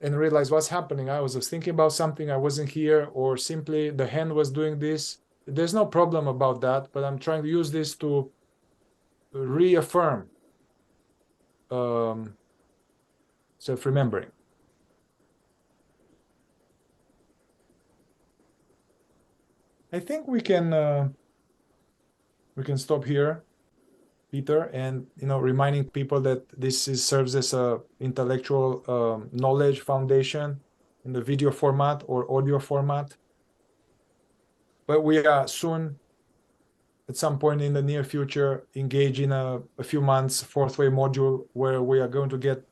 and realize what's happening. I was just thinking about something, I wasn't here, or simply the hand was doing this. There's no problem about that, but I'm trying to use this to reaffirm self-remembering. I think we can stop here, Peter, and reminding people that this serves as a intellectual knowledge foundation in the video format or audio format. But we are soon at some point in the near future engage in a few months fourth way module where we are going to get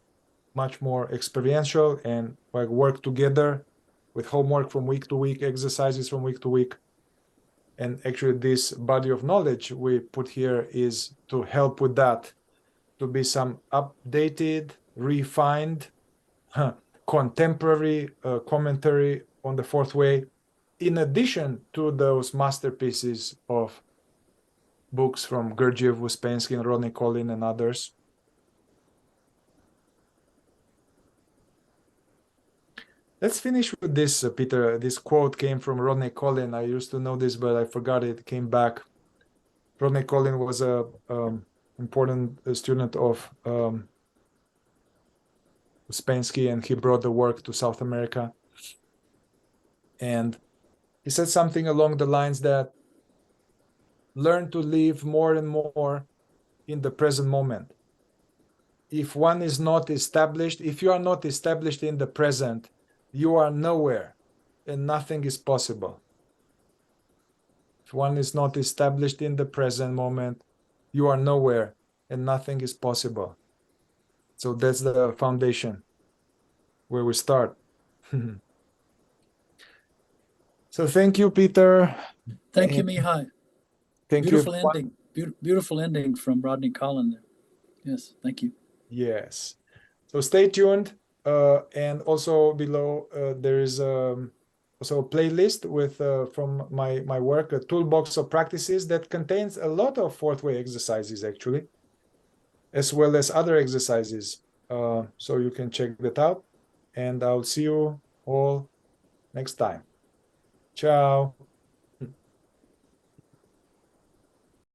much more experiential and like work together with homework from week to week, exercises from week to week. And actually this body of knowledge we put here is to help with that, to be some updated, refined, contemporary commentary on the fourth way, in addition to those masterpieces of books from Gurdjieff, Uspensky, and Rodney Collin and others. Let's finish with this, Peter. This quote came from Rodney Collin. I used to know this, but I forgot it. It came back. Rodney Collin was a important student of Uspensky, and he brought the work to South America. And he said something along the lines that learn to live more and more in the present moment. If one is not established, if you are not established in the present, you are nowhere and nothing is possible. If one is not established in the present moment, you are nowhere and nothing is possible. So that's the foundation where we start. So thank you, Peter. Thank you, Mihai. Thank beautiful you. Ending. Beautiful ending from Rodney Collin there. Yes, thank you. Yes. So stay tuned. And also below there is also a playlist with from my work, a toolbox of practices that contains a lot of fourth way exercises actually, as well as other exercises. So you can check that out. And I'll see you all next time. Ciao.